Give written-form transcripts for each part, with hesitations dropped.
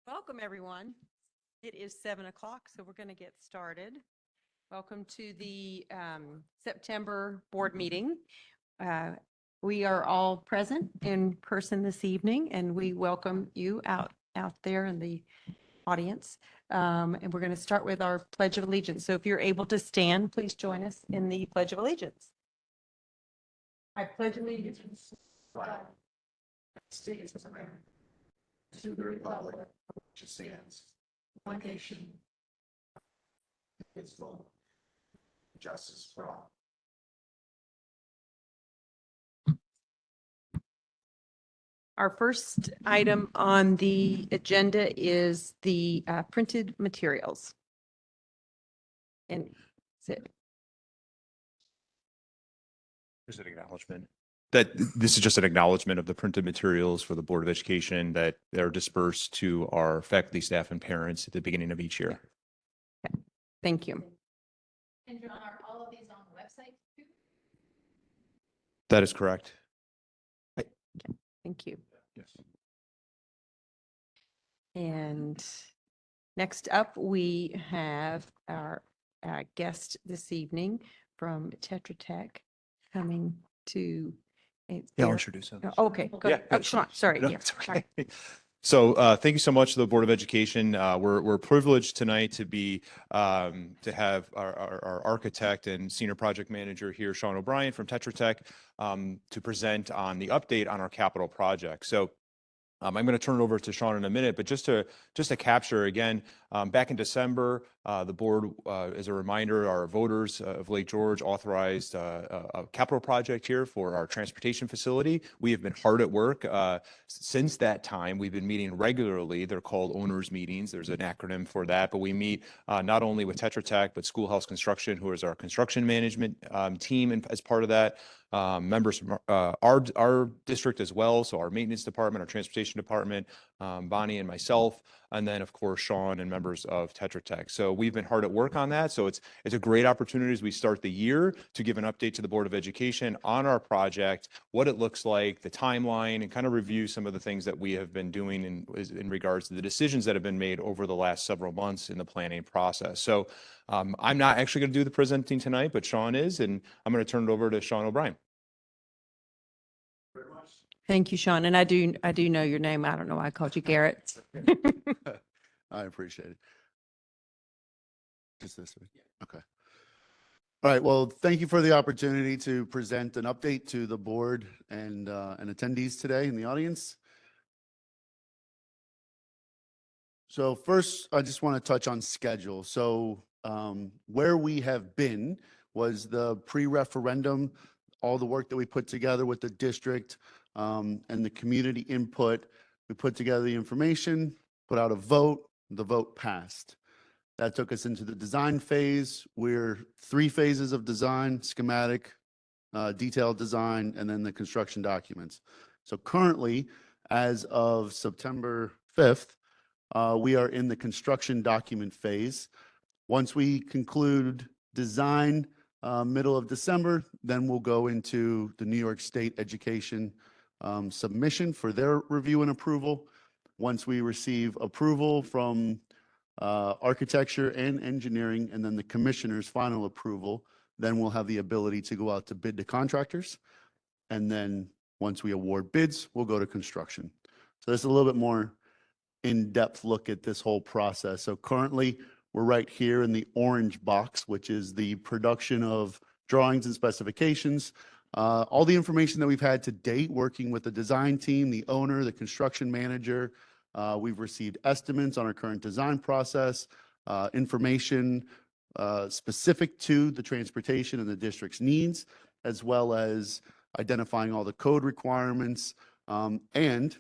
Welcome, everyone. It is 7 o'clock, so we're going to get started. Welcome to the September board meeting. We are all present in person this evening, and we welcome you out there in the audience. And we're going to start with our Pledge of Allegiance. So if you're able to stand, please join us in the Pledge of Allegiance. I pledge allegiance to the States of America, to the republic which stands one nation, its full justice for all. Our first item on the agenda is the printed materials. And that's it. There's an acknowledgement that this is just an acknowledgement of the printed materials for the Board of Education that are dispersed to our faculty, staff, and parents at the beginning of each year. Okay. Thank you. And John, are all of these on the website too? That is correct. Thank you. Yes. And next up, we have our guest this evening from Tetra Tech coming to. I'll introduce him. Okay, go ahead. Oh, Sean, sorry. No, Yeah, it's sorry. okay. So thank you so much to the Board of Education. We're privileged tonight to be to have our architect and senior project manager here, Sean O'Brien from Tetra Tech, to present on the update on our capital project. So I'm going to turn it over to Sean in a minute, but just to capture again, back in December, the board, as a reminder, our voters of Lake George authorized a capital project here for our transportation facility. We have been hard at work since that time. We've been meeting regularly. They're called owners meetings. There's an acronym for that, but we meet not only with Tetra Tech, but Schoolhouse Construction, who is our construction management team, and as part of that, members from our district as well. So our maintenance department, our transportation department, Bonnie and myself, and then of course Sean and members of Tetra Tech. So we've been hard at work on that. So it's a great opportunity as we start the year to give an update to the Board of Education on our project, what it looks like, the timeline, and kind of review some of the things that we have been doing in regards to the decisions that have been made over the last several months in the planning process. So I'm not actually going to do the presenting tonight, but Sean is, and I'm going to turn it over to Sean O'Brien. Thank you, Sean. And I do know your name. I don't know why I called you Garrett. I appreciate it. Just this way. Okay. All right. Well, thank you for the opportunity to present an update to the board and attendees today in the audience. So first, I just want to touch on schedule. So where we have been was the pre-referendum, all the work that we put together with the district and the community input. We put together the information, put out a vote, the vote passed. That took us into the design phase. We're 3 phases of design: schematic, detailed design, and then the construction documents. So currently, as of September 5th, we are in the construction document phase. Once we conclude design, middle of December, then we'll go into the New York State Education submission for their review and approval. Once we receive approval from architecture and engineering, and then the commissioner's final approval, then we'll have the ability to go out to bid to contractors. And then once we award bids, we'll go to construction. So there's a little bit more in-depth look at this whole process. So currently, we're right here in the orange box, which is the production of drawings and specifications. All the information that we've had to date, working with the design team, the owner, the construction manager. We've received estimates on our current design process, information specific to the transportation and the district's needs, as well as identifying all the code requirements, and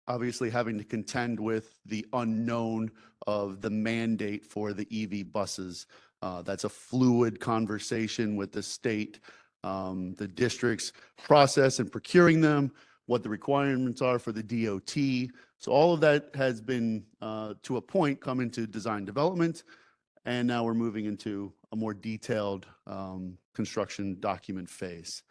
obviously having to contend with the unknown of the mandate for the EV buses. That's a fluid conversation with the state, the district's process in procuring them, what the requirements are for the DOT. So all of that has been, to a point, come into design development, and now we're moving into a more detailed construction document phase.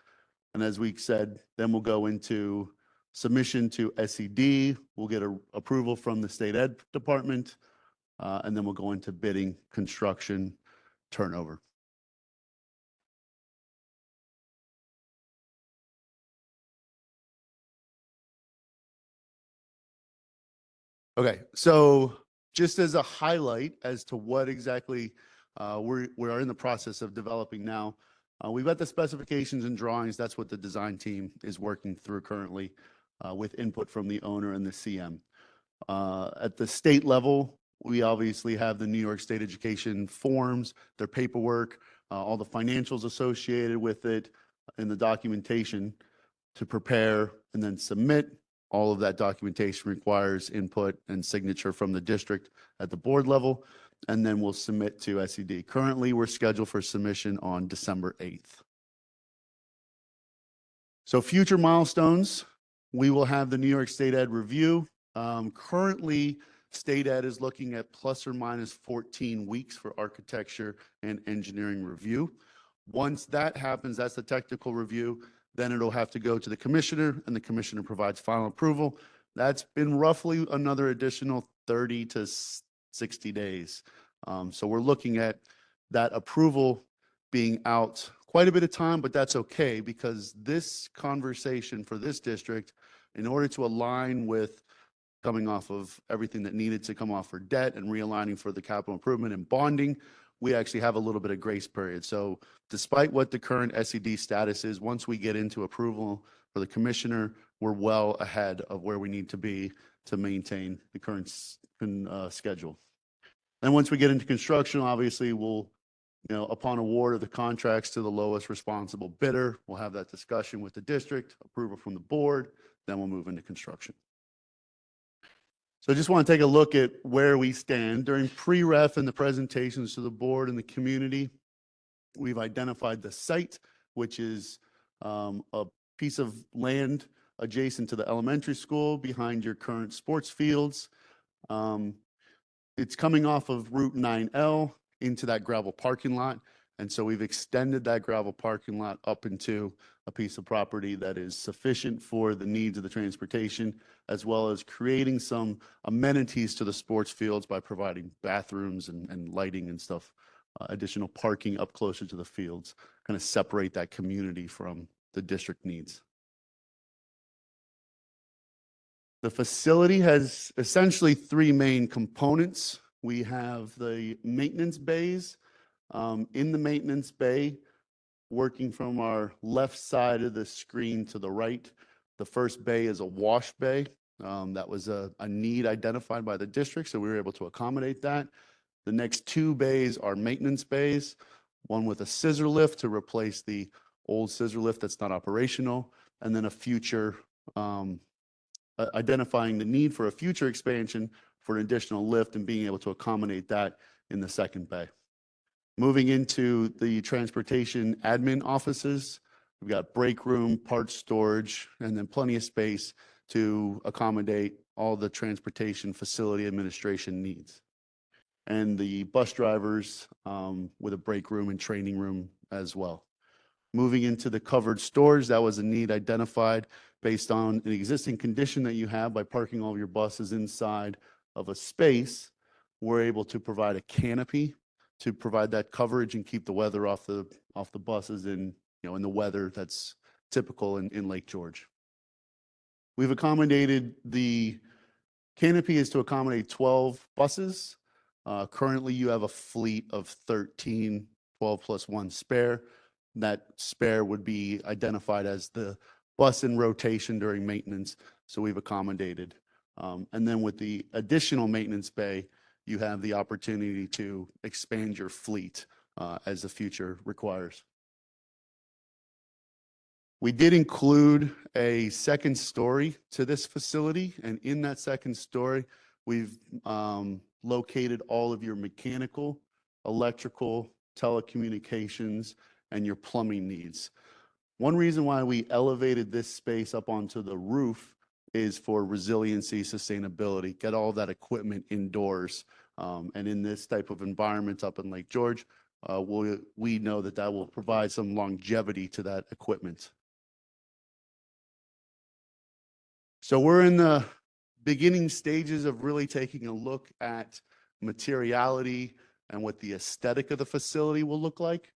And as we said, then we'll go into submission to SED. We'll get approval from the state ed department, and then we'll go into bidding, construction, turnover. Okay, so just as a highlight as to what exactly we are in the process of developing now, we've got the specifications and drawings. That's what the design team is working through currently with input from the owner and the CM. At the state level, we obviously have the New York State Education forms, their paperwork, all the financials associated with it, and the documentation to prepare and then submit. All of that documentation requires input and signature from the district at the board level, and then we'll submit to SED. Currently, we're scheduled for submission on December 8th. So future milestones, we will have the New York State Ed review. Currently, State Ed is looking at plus or minus 14 weeks for architecture and engineering review. Once that happens, that's the technical review. Then it'll have to go to the commissioner, and the commissioner provides final approval. That's been roughly another additional 30 to 60 days. So we're looking at that approval being out quite a bit of time, but that's okay because this conversation for this district, in order to align with coming off of everything that needed to come off for debt and realigning for the capital improvement and bonding, we actually have a little bit of grace period. So despite what the current SED status is, once we get into approval for the commissioner, we're well ahead of where we need to be to maintain the current schedule. And once we get into construction, obviously we'll, upon award of the contracts to the lowest responsible bidder, we'll have that discussion with the district, approval from the board, then we'll move into construction. So I just want to take a look at where we stand. During pre-ref and the presentations to the board and the community, we've identified the site, which is a piece of land adjacent to the elementary school behind your current sports fields. It's coming off of Route 9L into that gravel parking lot. And so we've extended that gravel parking lot up into a piece of property that is sufficient for the needs of the transportation, as well as creating some amenities to the sports fields by providing bathrooms and lighting and stuff, additional parking up closer to the fields, kind of separate that community from the district needs. The facility has essentially three main components. We have the maintenance bays. In the maintenance bay, working from our left side of the screen to the right, the first bay is a wash bay. That was a need identified by the district, so we were able to accommodate that. The next two bays are maintenance bays, one with a scissor lift to replace the old scissor lift that's not operational, and then a future, identifying the need for a future expansion for an additional lift and being able to accommodate that in the second bay. Moving into the transportation admin offices, we've got break room, parts storage, and then plenty of space to accommodate all the transportation facility administration needs. And the bus drivers with a break room and training room as well. Moving into the covered storage, that was a need identified based on an existing condition that you have by parking all of your buses inside of a space. We're able to provide a canopy to provide that coverage and keep the weather off the buses in the weather that's typical in Lake George. We've accommodated the canopy is to accommodate 12 buses. Currently, you have a fleet of 13, 12 plus one spare. That spare would be identified as the bus in rotation during maintenance. So we've accommodated. And then with the additional maintenance bay, you have the opportunity to expand your fleet as the future requires. We did include a second story to this facility, and in that second story, we've located all of your mechanical, electrical, telecommunications, and your plumbing needs. One reason why we elevated this space up onto the roof is for resiliency, sustainability, get all that equipment indoors. And in this type of environment up in Lake George, we know that that will provide some longevity to that equipment. So we're in the beginning stages of really taking a look at materiality and what the aesthetic of the facility will look like.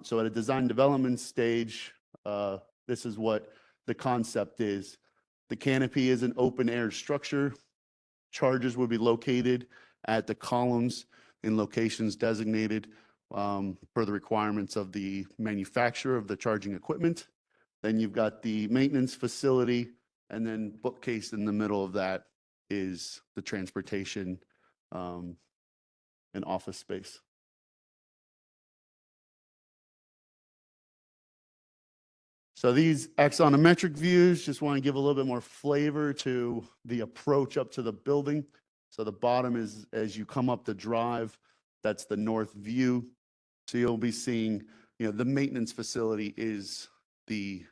So at a design development stage, this is what the concept is. The canopy is an open air structure. Chargers will be located at the columns in locations designated per the requirements of the manufacturer of the charging equipment. Then you've got the maintenance facility, and then bookcase in the middle of that is the transportation and office space. So these axonometric views, just want to give a little bit more flavor to the approach up to the building. So the bottom is, as you come up the drive, that's the north view. So you'll be seeing, the maintenance facility is the,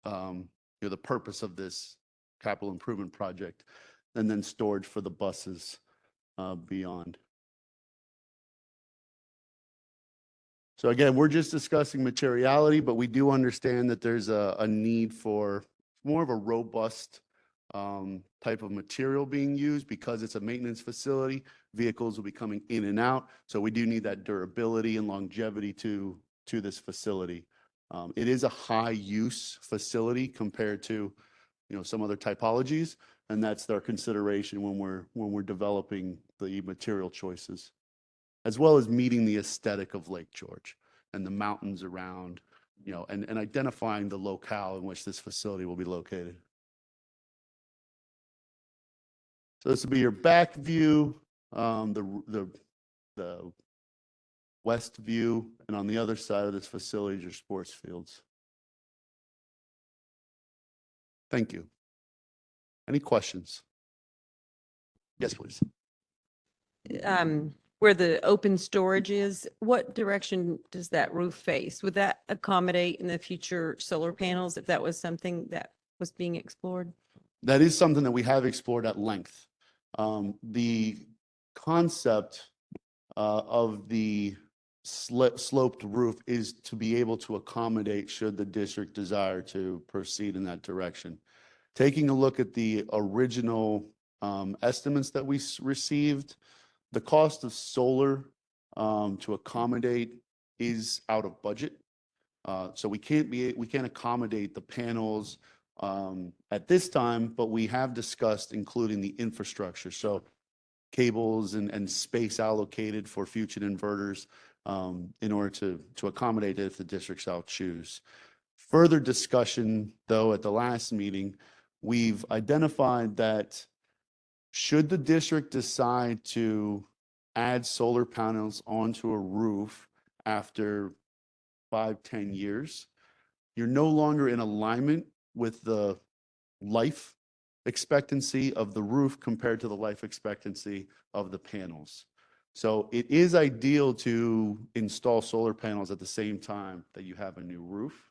the purpose of this capital improvement project, and then storage for the buses beyond. So again, we're just discussing materiality, but we do understand that there's a need for more of a robust type of material being used because it's a maintenance facility. Vehicles will be coming in and out. So we do need that durability and longevity to this facility. It is a high use facility compared to, some other typologies. And that's their consideration when we're developing the material choices, as well as meeting the aesthetic of Lake George and the mountains around, and identifying the locale in which this facility will be located. So this will be your back view, the west view, and on the other side of this facility is your sports fields. Thank you. Any questions? Yes, please. Where the open storage is, what direction does that roof face? Would that accommodate in the future solar panels if that was something that was being explored? That is something that we have explored at length. The concept of the sloped roof is to be able to accommodate should the district desire to proceed in that direction. Taking a look at the original estimates that we received, the cost of solar to accommodate is out of budget. So we can't accommodate the panels at this time, but we have discussed including the infrastructure. So cables and space allocated for future inverters in order to accommodate it if the district shall choose. Further discussion, though, at the last meeting, we've identified that should the district decide to add solar panels onto a roof after 5-10 years, you're no longer in alignment with the life expectancy of the roof compared to the life expectancy of the panels. So it is ideal to install solar panels at the same time that you have a new roof.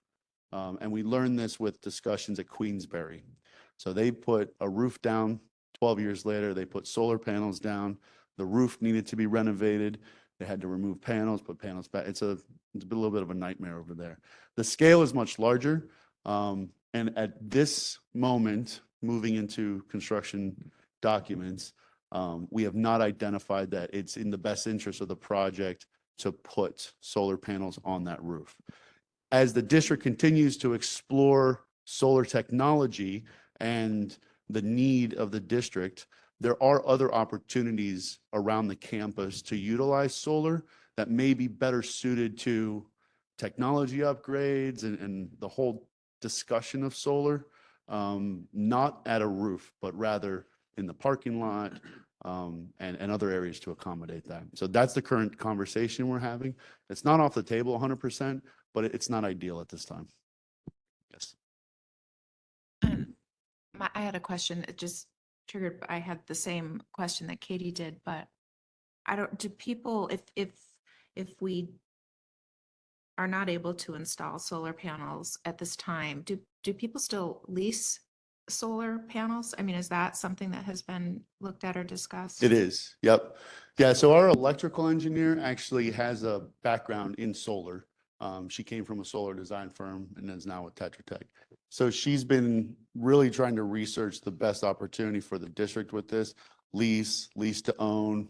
And we learned this with discussions at Queensbury. So they put a roof down. 12 years later, they put solar panels down. The roof needed to be renovated. They had to remove panels, put panels back. It's a little bit of a nightmare over there. The scale is much larger. And at this moment, moving into construction documents, we have not identified that it's in the best interest of the project to put solar panels on that roof. As the district continues to explore solar technology and the need of the district, there are other opportunities around the campus to utilize solar that may be better suited to technology upgrades and the whole discussion of solar, not at a roof, but rather in the parking lot and other areas to accommodate that. So that's the current conversation we're having. It's not off the table 100%, but it's not ideal at this time. Yes. I had a question. It just triggered, I had the same question that Katie did, but do people, if we are not able to install solar panels at this time, do people still lease solar panels? I mean, is that something that has been looked at or discussed? It is. Yep. Yeah. So our electrical engineer actually has a background in solar. She came from a solar design firm and is now with Tetra Tech. So she's been really trying to research the best opportunity for the district with this: lease, lease to own,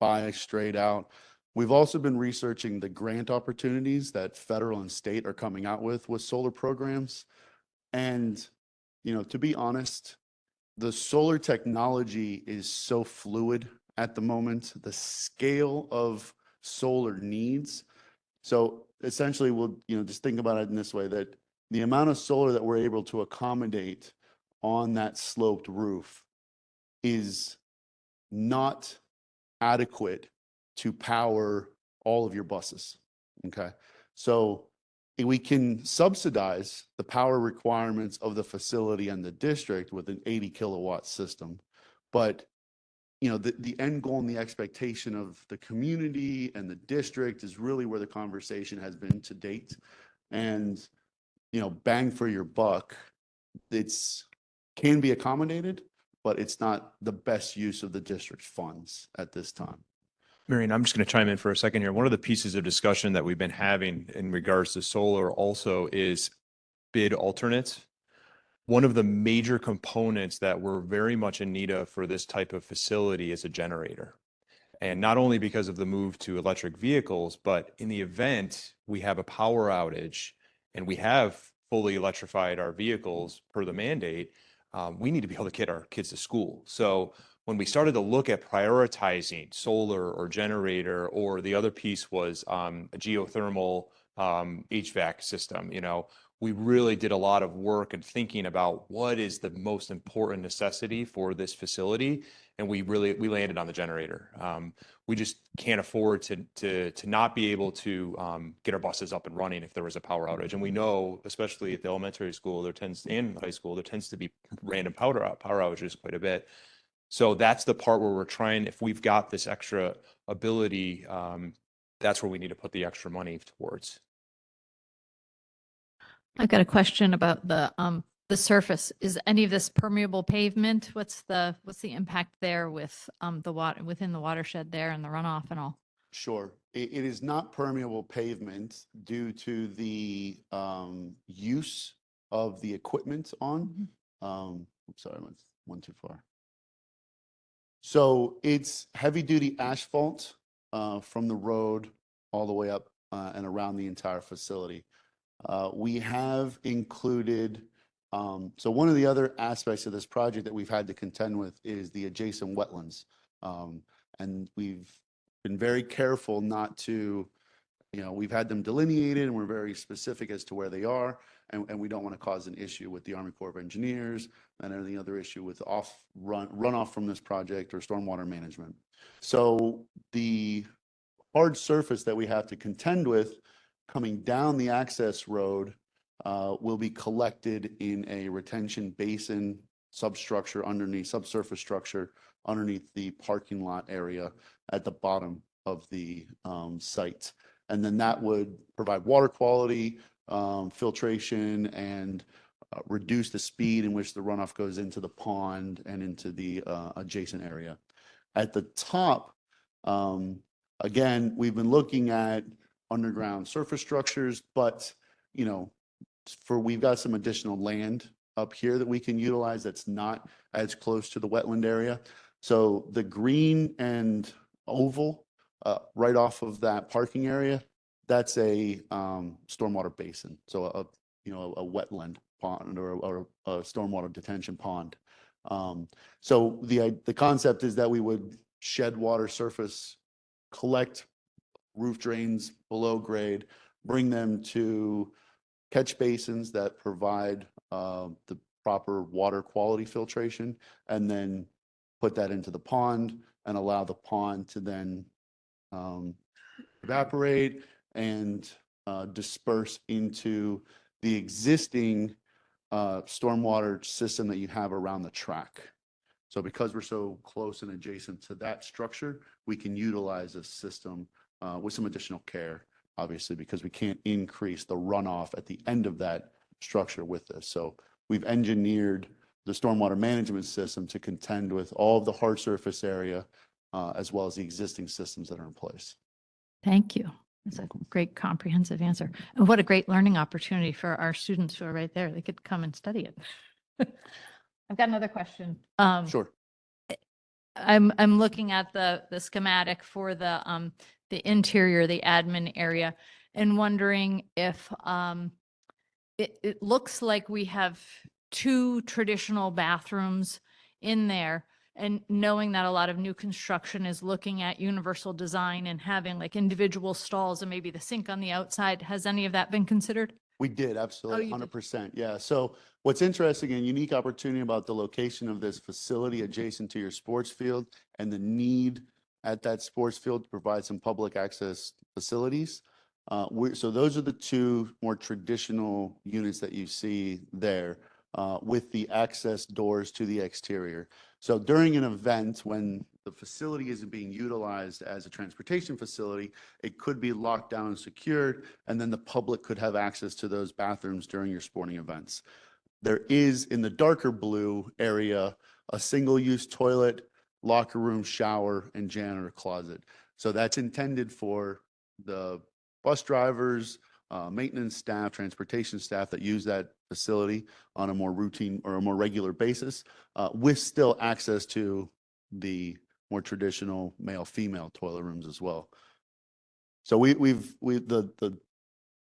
buy straight out. We've also been researching the grant opportunities that federal and state are coming out with solar programs. And, to be honest, the solar technology is so fluid at the moment, the scale of solar needs. So essentially, we'll, just think about it in this way, that the amount of solar that we're able to accommodate on that sloped roof is not adequate to power all of your buses. Okay. So we can subsidize the power requirements of the facility and the district with an 80 kilowatt system. But, the end goal and the expectation of the community and the district is really where the conversation has been to date. And, bang for your buck, can be accommodated, but it's not the best use of the district's funds at this time. Marion, I'm just going to chime in for a second here. One of the pieces of discussion that we've been having in regards to solar also is bid alternates. One of the major components that we're very much in need of for this type of facility is a generator. And not only because of the move to electric vehicles, but in the event we have a power outage and we have fully electrified our vehicles per the mandate, we need to be able to get our kids to school. So when we started to look at prioritizing solar or generator, or the other piece was a geothermal HVAC system, we really did a lot of work and thinking about what is the most important necessity for this facility. And we landed on the generator. We just can't afford to not be able to get our buses up and running if there was a power outage. And we know, especially at the elementary school, and high school, there tends to be random power outages quite a bit. So that's the part where we're trying, if we've got this extra ability, that's where we need to put the extra money towards. I've got a question about the surface. Is any of this permeable pavement? What's the impact there with the water within the watershed there and the runoff and all? Sure. It is not permeable pavement due to the use of the equipment on. I'm sorry, I went one too far. So it's heavy duty asphalt from the road all the way up and around the entire facility. We have included, so one of the other aspects of this project that we've had to contend with is the adjacent wetlands. And we've been very careful not to, we've had them delineated and we're very specific as to where they are. And we don't want to cause an issue with the Army Corps of Engineers and any other issue with runoff from this project or stormwater management. So the hard surface that we have to contend with coming down the access road will be collected in a retention basin subsurface structure underneath the parking lot area at the bottom of the site. And then that would provide water quality, filtration, and reduce the speed in which the runoff goes into the pond and into the adjacent area. At the top, again, we've been looking at underground surface structures, but we've got some additional land up here that we can utilize that's not as close to the wetland area. So the green and oval right off of that parking area, that's a stormwater basin. So a wetland pond or a stormwater detention pond. So the concept is that we would shed water surface, collect roof drains below grade, bring them to catch basins that provide the proper water quality filtration, and then put that into the pond and allow the pond to then evaporate and disperse into the existing stormwater system that you have around the track. So because we're so close and adjacent to that structure, we can utilize a system with some additional care, obviously, because we can't increase the runoff at the end of that structure with this. So we've engineered the stormwater management system to contend with all of the hard surface area as well as the existing systems that are in place. Thank you. It's a great comprehensive answer. And what a great learning opportunity for our students who are right there. They could come and study it. I've got another question. Sure. I'm looking at the schematic for the interior, the admin area, and wondering if it looks like we have two traditional bathrooms in there. And knowing that a lot of new construction is looking at universal design and having like individual stalls and maybe the sink on the outside, has any of that been considered? We did, absolutely, you did. 100%. Yeah. So what's interesting and unique opportunity about the location of this facility adjacent to your sports field and the need at that sports field to provide some public access facilities. So those are the two more traditional units that you see there with the access doors to the exterior. So during an event, when the facility isn't being utilized as a transportation facility, it could be locked down and secured, and then the public could have access to those bathrooms during your sporting events. There is, in the darker blue area, a single-use toilet, locker room, shower, and janitor closet. So that's intended for the bus drivers, maintenance staff, transportation staff that use that facility on a more routine or a more regular basis, with still access to the more traditional male-female toilet rooms as well. So the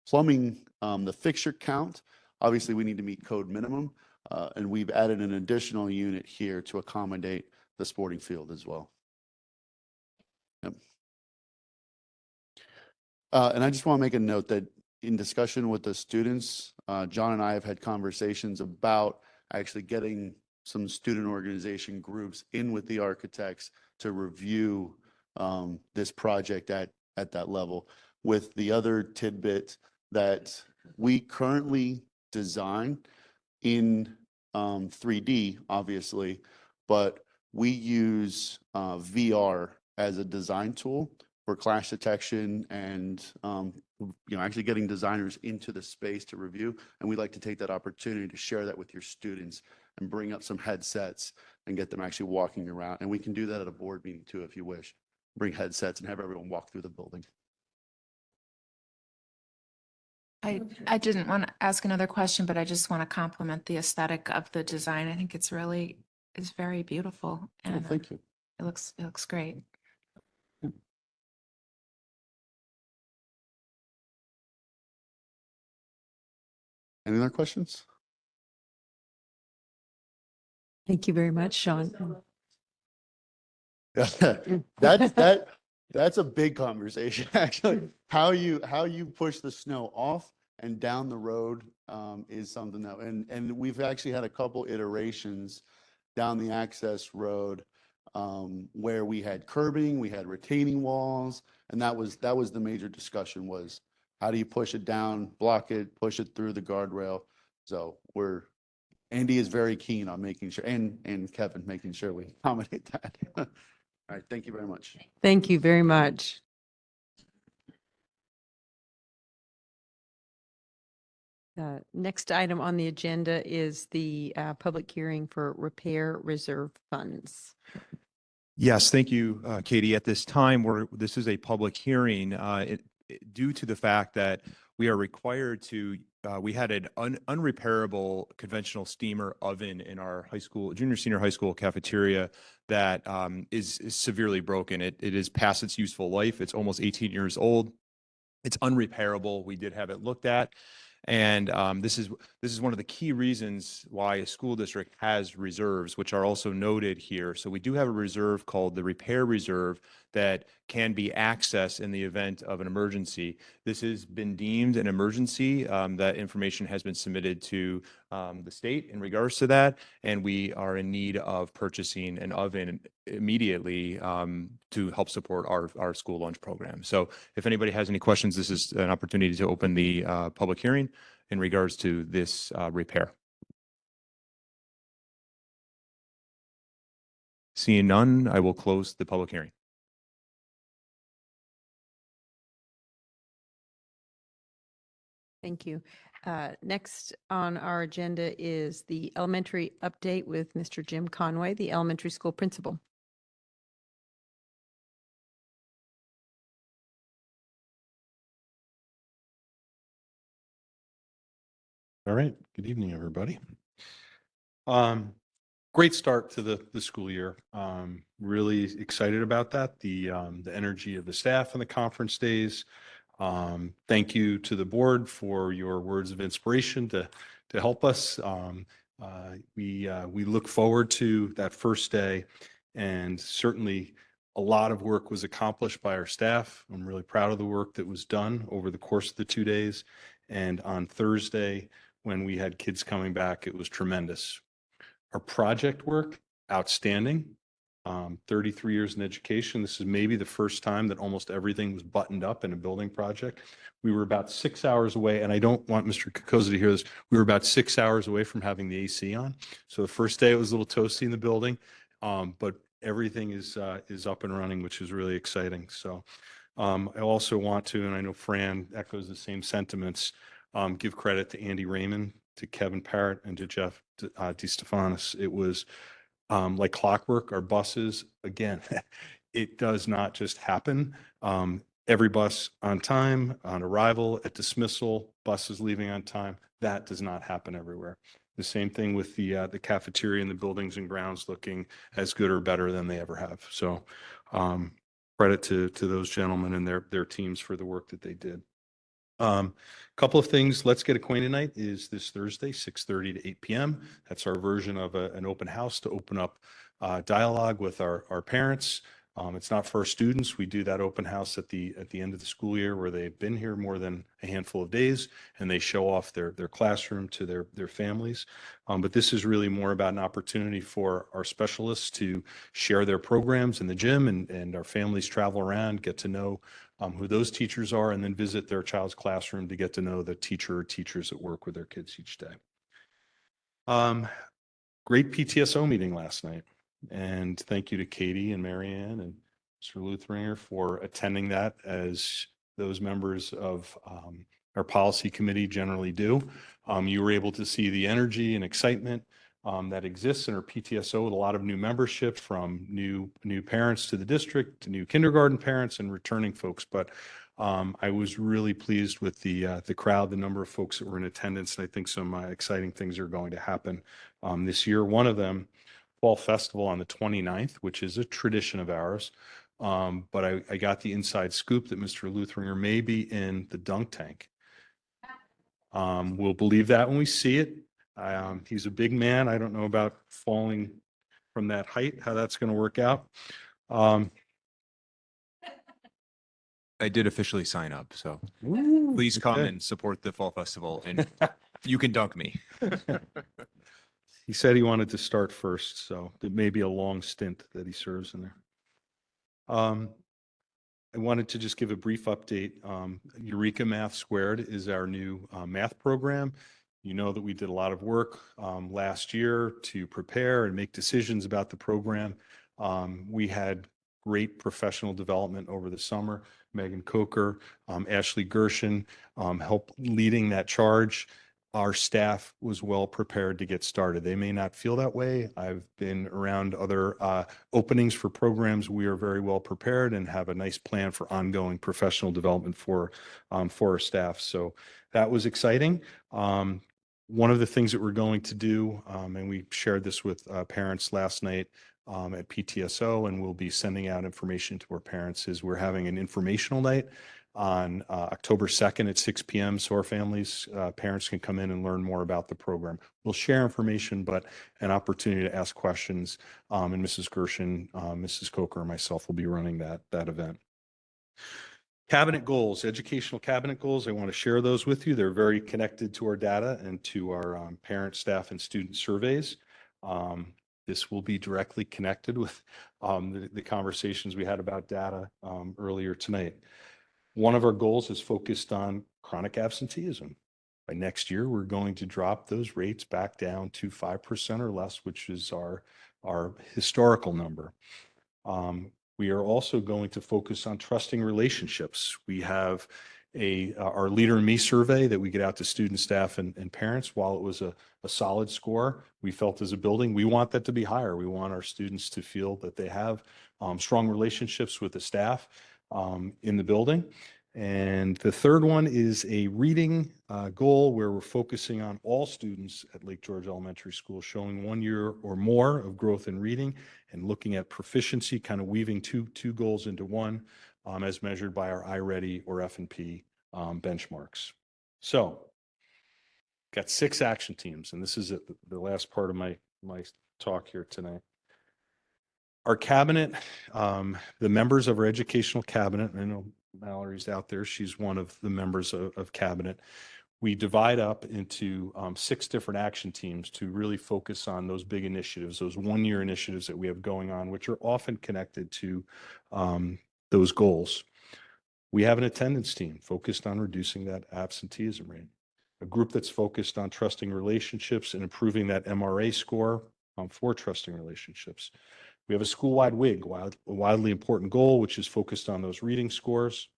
plumbing, the fixture count, obviously we need to meet code minimum, and we've added an additional unit here to accommodate the sporting field as well. Yep. And I just want to make a note that in discussion with the students, John and I have had conversations about actually getting some student organization groups in with the architects to review this project at that level. With the other tidbit that we currently design in 3D, obviously, but we use VR as a design tool for clash detection and actually getting designers into the space to review. And we'd like to take that opportunity to share that with your students and bring up some headsets and get them actually walking around. And we can do that at a board meeting too, if you wish. Bring headsets and have everyone walk through the building. I didn't want to ask another question, but I just want to compliment the aesthetic of the design. I think it's very beautiful. Well, And thank you. it looks great. Any other questions? Thank you very much, Sean. That's a big conversation, actually. How you push the snow off and down the road is something that, and we've actually had a couple iterations down the access road where we had curbing, we had retaining walls, and that was the major discussion was how do you push it down, block it, push it through the guardrail. So Andy is very keen on making sure, and Kevin, making sure we accommodate that. All right, thank you very much. Thank you very much. Next item on the agenda is the public hearing for repair reserve funds. Yes, thank you, Katie. At this time, this is a public hearing due to the fact that we are required to, we had an unrepairable conventional steamer oven in our junior senior high school cafeteria that is severely broken. It is past its useful life. It's almost 18 years old. It's unrepairable. We did have it looked at. And this is one of the key reasons why a school district has reserves, which are also noted here. So we do have a reserve called the repair reserve that can be accessed in the event of an emergency. This has been deemed an emergency. That information has been submitted to the state in regards to that, and we are in need of purchasing an oven immediately to help support our school lunch program. So if anybody has any questions, this is an opportunity to open the public hearing in regards to this repair. Seeing none, I will close the public hearing. Thank you. Next on our agenda is the elementary update with Mr. Jim Conway, the elementary school principal. All right. Good evening, everybody. Great start to the school year. Really excited about that. The energy of the staff and the conference days. Thank you to the board for your words of inspiration to help us. We look forward to that first day, and certainly a lot of work was accomplished by our staff. I'm really proud of the work that was done over the course of the 2 days. And on Thursday, when we had kids coming back, it was tremendous. Our project work, outstanding. 33 years in education. This is maybe the first time that almost everything was buttoned up in a building project. We were about 6 hours away, and I don't want Mr. Kokoza to hear this. We were about 6 hours away from having the AC on. So the first day it was a little toasty in the building, but everything is up and running, which is really exciting. So I also want to, and I know Fran echoes the same sentiments, give credit to Andy Raymond, to Kevin Parrott, and to Jeff DeStefanis. It was like clockwork. Our buses, again, it does not just happen. Every bus on time, on arrival, at dismissal, buses leaving on time. That does not happen everywhere. The same thing with the cafeteria and the buildings and grounds looking as good or better than they ever have. So credit to those gentlemen and their teams for the work that they did. Couple of things. Let's Get Acquainted Night is this Thursday, 6:30 to 8 p.m. That's our version of an open house to open up dialogue with our parents. It's not for our students. We do that open house at the end of the school year where they've been here more than a handful of days, and they show off their classroom to their families. But this is really more about an opportunity for our specialists to share their programs in the gym, and our families travel around, get to know who those teachers are, and then visit their child's classroom to get to know the teacher or teachers that work with their kids each day. Great PTSO meeting last night. And thank you to Katie and Marianne and Mr. Luthringer for attending that, as those members of our policy committee generally do. You were able to see the energy and excitement that exists in our PTSO with a lot of new membership, from new parents to the district, to new kindergarten parents and returning folks. But I was really pleased with the crowd, the number of folks that were in attendance, and I think some exciting things are going to happen this year. One of them, Fall Festival on the 29th, which is a tradition of ours. But I got the inside scoop that Mr. Luthringer may be in the dunk tank. We'll believe that when we see it. He's a big man. I don't know about falling from that height, how that's going to work out. I did officially sign up, so Ooh, please come okay. and support the Fall Festival, and you can dunk me. He said he wanted to start first, so it may be a long stint that he serves in there. I wanted to just give a brief update. Eureka Math Squared is our new math program. You know that we did a lot of work last year to prepare and make decisions about the program. We had great professional development over the summer. Megan Coker, Ashley Gershon helped leading that charge. Our staff was well prepared to get started. They may not feel that way. I've been around other openings for programs. We are very well prepared and have a nice plan for ongoing professional development for our staff. So that was exciting. One of the things that we're going to do, and we shared this with parents last night at PTSO, and we'll be sending out information to our parents, is we're having an informational night on October 2nd at 6 p.m. So our families, parents can come in and learn more about the program. We'll share information, but an opportunity to ask questions. And Mrs. Gershon, Mrs. Coker, and myself will be running that event. Cabinet goals, educational cabinet goals. I want to share those with you. They're very connected to our data and to our parent, staff, and student surveys. This will be directly connected with the conversations we had about data earlier tonight. One of our goals is focused on chronic absenteeism. By next year, we're going to drop those rates back down to 5% or less, which is our historical number. We are also going to focus on trusting relationships. We have our Leader in Me survey that we get out to students, staff, and parents. While it was a solid score, we felt as a building, we want that to be higher. We want our students to feel that they have strong relationships with the staff in the building. And the third one is a reading goal where we're focusing on all students at Lake George Elementary School, showing 1 year or more of growth in reading and looking at proficiency, kind of weaving two goals into one, as measured by our iReady or F&P benchmarks. So got 6 action teams, and this is the last part of my talk here tonight. Our cabinet, the members of our educational cabinet, I know Mallory's out there, she's one of the members of cabinet. We divide up into 6 different action teams to really focus on those big initiatives, those 1-year initiatives that we have going on, which are often connected to those goals. We have an attendance team focused on reducing that absenteeism rate, a group that's focused on trusting relationships and improving that MRA score for trusting relationships. We have a school-wide WIG, a wildly important goal, which is focused on those reading scores.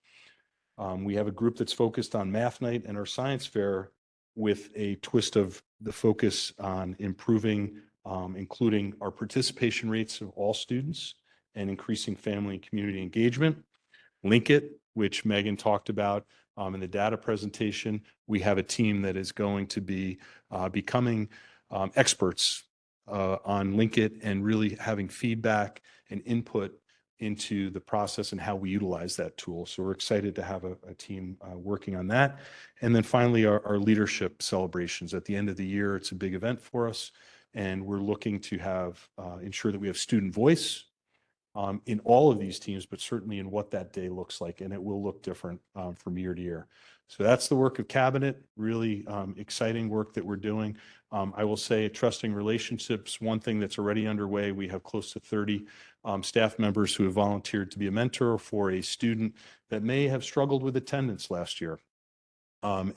We have a group that's focused on math night and our science fair with a twist of the focus on improving, including our participation rates of all students and increasing family and community engagement. Link It, which Megan talked about in the data presentation. We have a team that is going to be becoming experts on Link It and really having feedback and input into the process and how we utilize that tool. So we're excited to have a team working on that. And then finally, our leadership celebrations. At the end of the year, it's a big event for us, and we're looking to have ensure that we have student voice in all of these teams, but certainly in what that day looks like, and it will look different from year to year. So that's the work of cabinet, really exciting work that we're doing. I will say trusting relationships, one thing that's already underway, we have close to 30 staff members who have volunteered to be a mentor for a student that may have struggled with attendance last year. I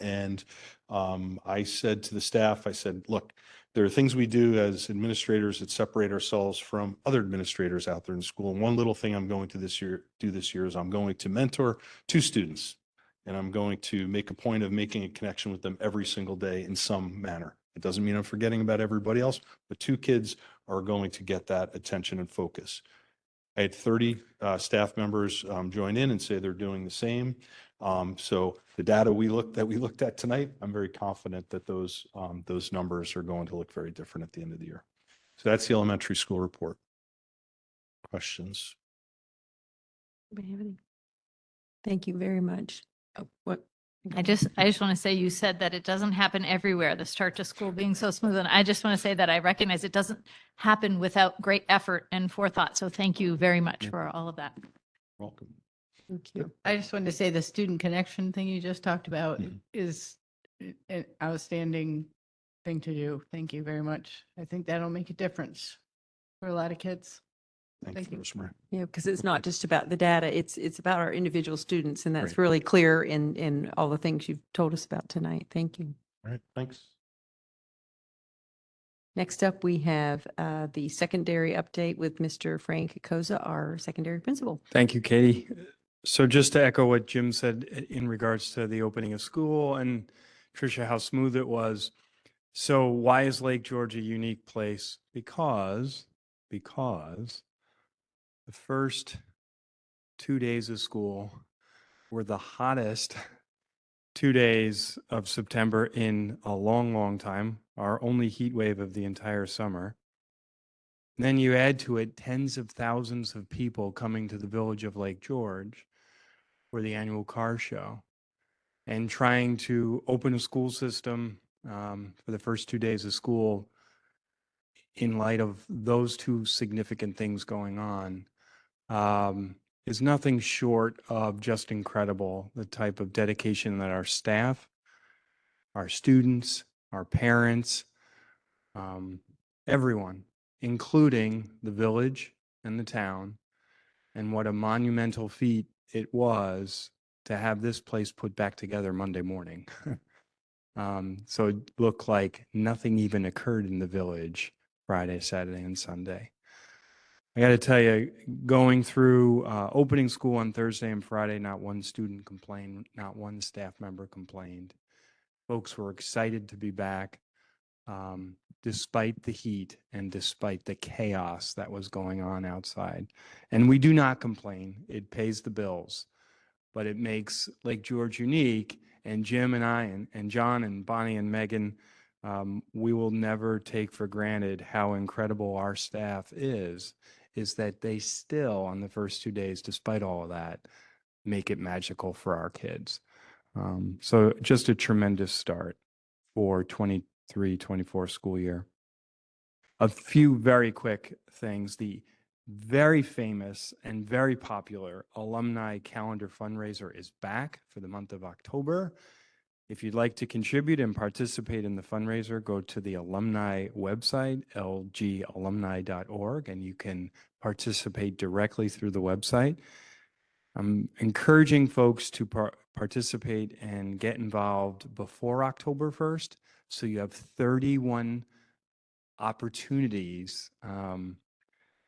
said to the staff, I said, look, there are things we do as administrators that separate ourselves from other administrators out there in school. And one little thing I'm going to do this year is I'm going to mentor 2 students, and I'm going to make a point of making a connection with them every single day in some manner. It doesn't mean I'm forgetting about everybody else, but 2 kids are going to get that attention and focus. I had 30 staff members join in and say they're doing the same. So the data we looked at tonight, I'm very confident that those numbers are going to look very different at the end of the year. So that's the elementary school report. Questions? Anybody have any? Thank you very much. Oh, what? I just want to say, you said that it doesn't happen everywhere, the start to school being so smooth. And I just want to say that I recognize it doesn't happen without great effort and forethought. So thank you very much Yeah. for all of that. Welcome. Thank you. I just wanted to say the student connection thing you just talked about Mhm. is an outstanding thing to do. Thank you very much. I think that'll make a difference for a lot of kids. Thank Thank you, you. Rosemary. Yeah, because it's not just about the data, it's about our individual students, and that's Right. really clear in all the things you've told us about tonight. Thank you. All right, thanks. Next up, we have the secondary update with Mr. Frank Koza, our secondary principal. Thank you, Katie. So just to echo what Jim said in regards to the opening of school and Tricia, how smooth it was. So why is Lake George a unique place? Because the first 2 days of school were the hottest 2 days of September in a long, long time, our only heat wave of the entire summer. Then you add to it tens of thousands of people coming to the village of Lake George for the annual car show and trying to open a school system for the first 2 days of school in light of those 2 significant things going on is nothing short of just incredible. The type of dedication that our staff, our students, our parents, everyone, including the village and the town, and what a monumental feat it was to have this place put back together Monday morning. So it looked like nothing even occurred in the village Friday, Saturday, and Sunday. I got to tell you, going through opening school on Thursday and Friday, not one student complained, not one staff member complained. Folks were excited to be back, despite the heat and despite the chaos that was going on outside. And we do not complain. It pays the bills. but it makes Lake George unique. And Jim and I and John and Bonnie and Megan, we will never take for granted how incredible our staff is that they still, on the first 2 days, despite all of that, make it magical for our kids. So just a tremendous start for 23-24 school year. A few very quick things. The very famous and very popular alumni calendar fundraiser is back for the month of October. If you'd like to contribute and participate in the fundraiser, go to the alumni website, lgalumni.org, and you can participate directly through the website. I'm encouraging folks to participate and get involved before October 1st. So you have 31 opportunities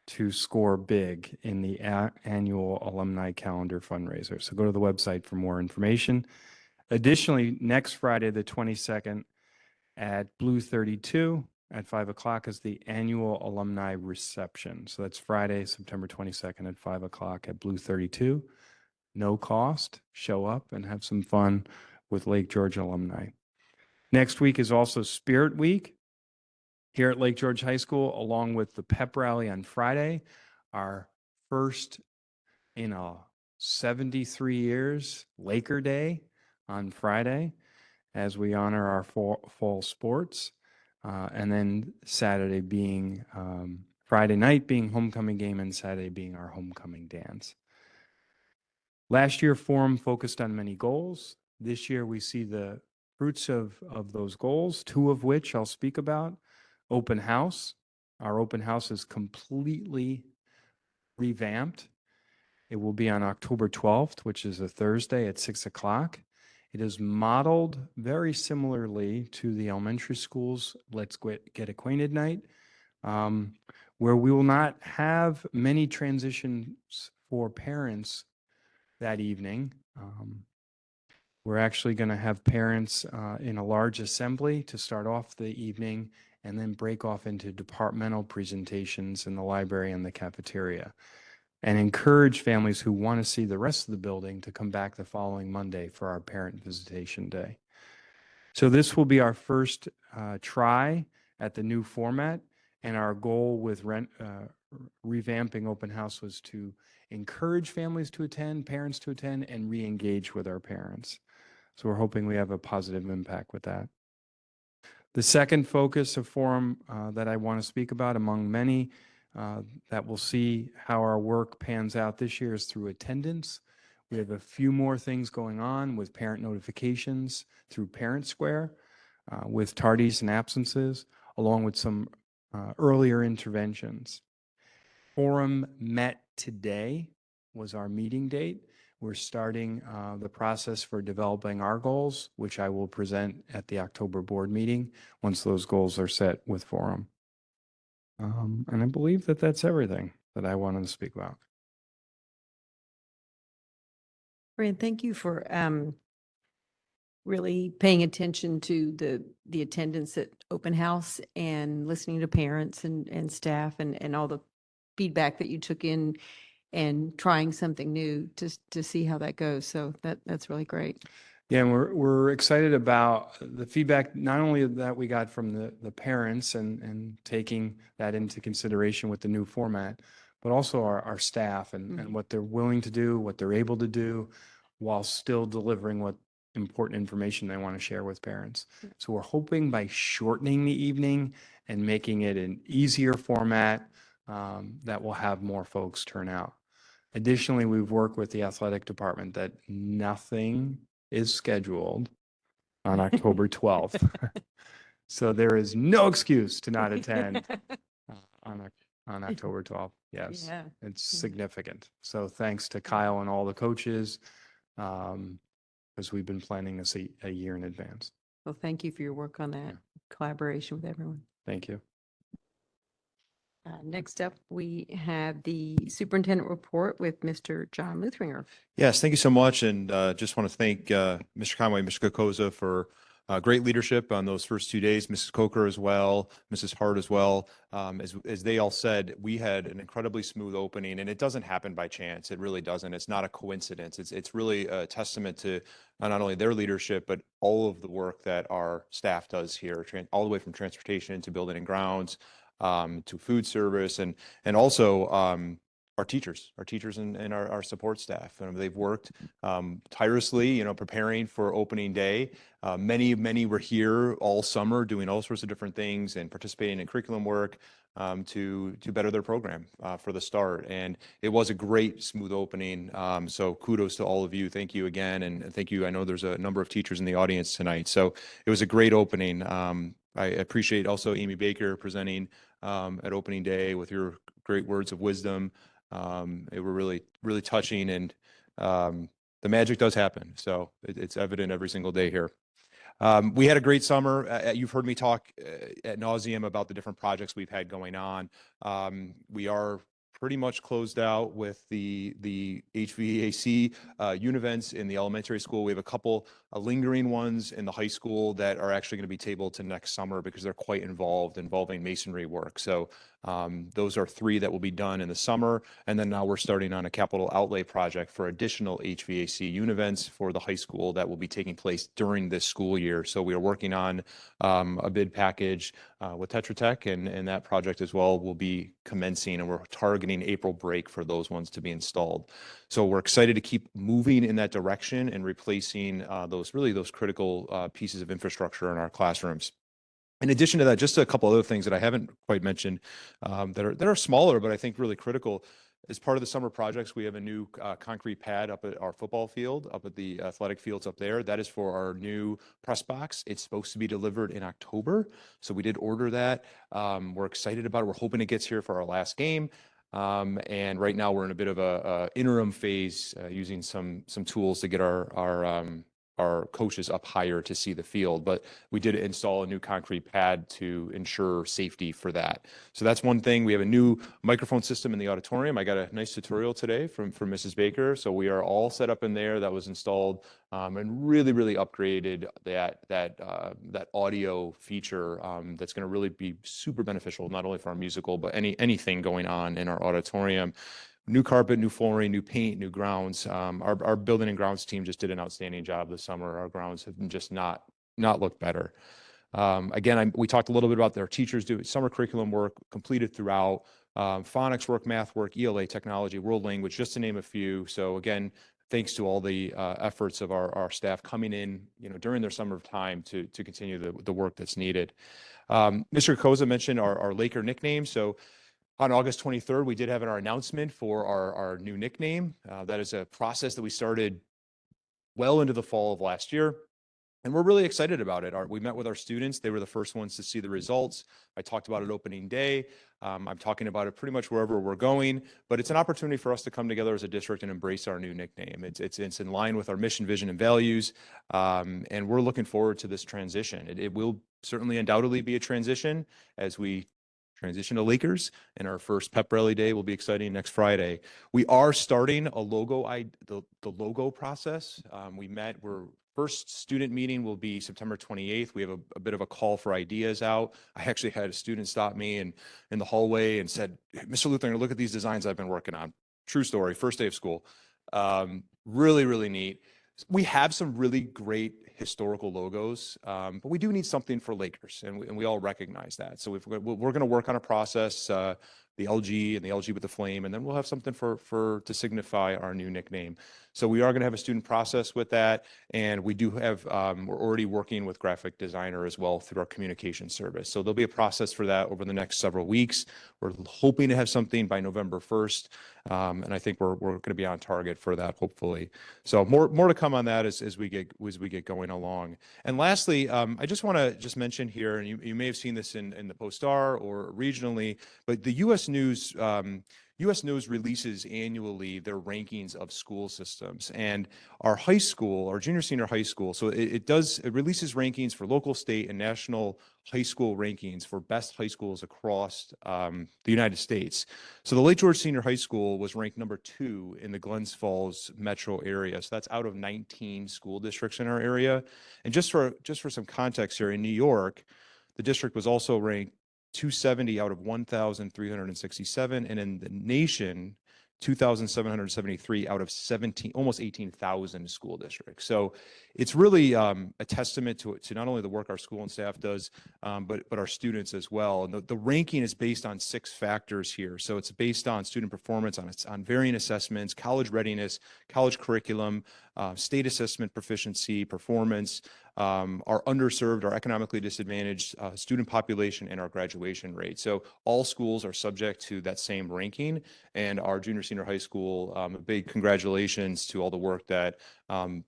to score big in the annual alumni calendar fundraiser. So go to the website for more information. Additionally, next Friday, the 22nd at Blue 32 at 5 o'clock is the annual alumni reception. So that's Friday, September 22nd at 5 o'clock at Blue 32. No cost. Show up and have some fun with Lake George alumni. Next week is also Spirit Week here at Lake George High School, along with the pep rally on Friday, our first in 73 years, Laker Day on Friday, as we honor our fall sports. And then Saturday being, Friday night being homecoming game, and Saturday being our homecoming dance. Last year, Forum focused on many goals. This year, we see the fruits of those goals, two of which I'll speak about. Open house. Our open house is completely revamped. It will be on October 12th, which is a Thursday at 6 o'clock. It is modeled very similarly to the elementary schools' Let's Get Acquainted Night, where we will not have many transitions for parents that evening. We're actually going to have parents in a large assembly to start off the evening, and then break off into departmental presentations in the library and the cafeteria, and encourage families who want to see the rest of the building to come back the following Monday for our parent visitation day. So this will be our first try at the new format, and our goal with revamping open house was to encourage families to attend, parents to attend, and re-engage with our parents. So we're hoping we have a positive impact with that. The second focus of Forum that I want to speak about, among many that we'll see how our work pans out this year, is through attendance. We have a few more things going on with parent notifications through Parent Square, with tardies and absences, along with some earlier interventions. Forum met today, was our meeting date. We're starting the process for developing our goals, which I will present at the October board meeting once those goals are set with Forum. And I believe that that's everything that I wanted to speak about. Fran, thank you for really paying attention to the attendance at open house and listening to parents and staff and all the feedback that you took in, and trying something new to see how that goes. So that's really great. Yeah, and we're excited about the feedback, not only that we got from the parents and taking that into consideration with the new format, but also our staff and what they're willing to do, what they're able to do, while still delivering what important information they want to share with parents. So we're hoping by shortening the evening and making it an easier format, that will have more folks turn out. Additionally, we've worked with the athletic department that nothing is scheduled on October 12th. So there is no excuse to not attend on October 12th. Yes, Yeah. it's significant. So thanks to Kyle and all the coaches, because we've been planning this a year in advance. Well, thank you for your work on that collaboration with everyone. Thank you. Next up, we have the superintendent report with Mr. John Luthringer. Yes, thank you so much. And just want to thank Mr. Conway, Mr. Kokoza for great leadership on those first 2 days, Mrs. Coker as well, Mrs. Hart as well. As they all said, we had an incredibly smooth opening, and it doesn't happen by chance. It really doesn't. It's not a coincidence. It's really a testament to not only their leadership, but all of the work that our staff does here, all the way from transportation to building and grounds, to food service, and also our teachers and our support staff. They've worked tirelessly, preparing for opening day. Many were here all summer doing all sorts of different things and participating in curriculum work to better their program for the start. And it was a great, smooth opening. So kudos to all of you. Thank you again. And thank you. I know there's a number of teachers in the audience tonight. So it was a great opening. I appreciate also Amy Baker presenting at opening day with your great words of wisdom. They were really, really touching, and the magic does happen. So it's evident every single day here. We had a great summer. You've heard me talk ad nauseum about the different projects we've had going on. We are pretty much closed out with the HVAC univents in the elementary school. We have a couple lingering ones in the high school that are actually going to be tabled to next summer because they're quite involving masonry work. So those are 3 that will be done in the summer. And then now we're starting on a capital outlay project for additional HVAC univents for the high school that will be taking place during this school year. So we are working on a bid package with Tetra Tech, and that project as well will be commencing, and we're targeting April break for those ones to be installed. So we're excited to keep moving in that direction and replacing those critical pieces of infrastructure in our classrooms. In addition to that, just a couple other things that I haven't quite mentioned that are smaller, but I think really critical. As part of the summer projects, we have a new concrete pad up at our football field, up at the athletic fields up there. That is for our new press box. It's supposed to be delivered in October. So we did order that. We're excited about it. We're hoping it gets here for our last game. And right now we're in a bit of a interim phase, using some tools to get our coaches up higher to see the field. But we did install a new concrete pad to ensure safety for that. So that's one thing. We have a new microphone system in the auditorium. I got a nice tutorial today from Mrs. Baker. So we are all set up in there. That was installed, and really upgraded that audio feature that's going to really be super beneficial, not only for our musical, but anything going on in our auditorium. New carpet, new flooring, new paint, new grounds. Our building and grounds team just did an outstanding job this summer. Our grounds have just not looked better. Again, we talked a little bit about their teachers doing summer curriculum work completed throughout, phonics work, math work, ELA, technology, world language, just to name a few. So again, thanks to all the efforts of our staff coming in, during their summer time to continue the work that's needed. Mr. Koza mentioned our Laker nickname. So on August 23rd, we did have our announcement for our new nickname. That is a process that we started well into the fall of last year. And we're really excited about it. We met with our students. They were the first ones to see the results. I talked about it opening day. I'm talking about it pretty much wherever we're going, but it's an opportunity for us to come together as a district and embrace our new nickname. It's in line with our mission, vision, and values. And we're looking forward to this transition. It will certainly undoubtedly be a transition as we transition to Lakers, and our first pep rally day will be exciting next Friday. We are starting a logo, the logo process. First student meeting will be September 28th. We have a bit of a call for ideas out. I actually had a student stop me in the hallway and said, "Mr. Luther, look at these designs I've been working on." True story, first day of school. Really neat. We have some really great historical logos, but we do need something for Lakers, and we all recognize that. So we're going to work on a process, the LG and the LG with the flame, and then we'll have something to signify our new nickname. So we are going to have a student process with that, and we do have we're already working with graphic designer as well through our communication service. So there'll be a process for that over the next several weeks. We're hoping to have something by November 1st, and I think we're going to be on target for that, hopefully. So more to come on that as we get going along. And lastly, I just want to mention here, and you may have seen this in the Post-Star or regionally, but the U.S. U.S. News releases annually their rankings of school systems, and our high school, our junior senior high school, so it releases rankings for local, state, and national high school rankings for best high schools across the United States. So the Lake George Senior High School was ranked number 2 in the Glens Falls metro area. So that's out of 19 school districts in our area. And just for some context here, in New York, the district was also ranked 270 out of 1,367, and in the nation, 2,773 out of 17, almost 18,000 school districts. So it's really a testament to not only the work our school and staff does, but our students as well. And the ranking is based on 6 factors here. So it's based on student performance, on varying assessments, college readiness, college curriculum, state assessment proficiency, performance, our underserved, our economically disadvantaged student population, and our graduation rate. So all schools are subject to that same ranking, and our junior senior high school, a big congratulations to all the work that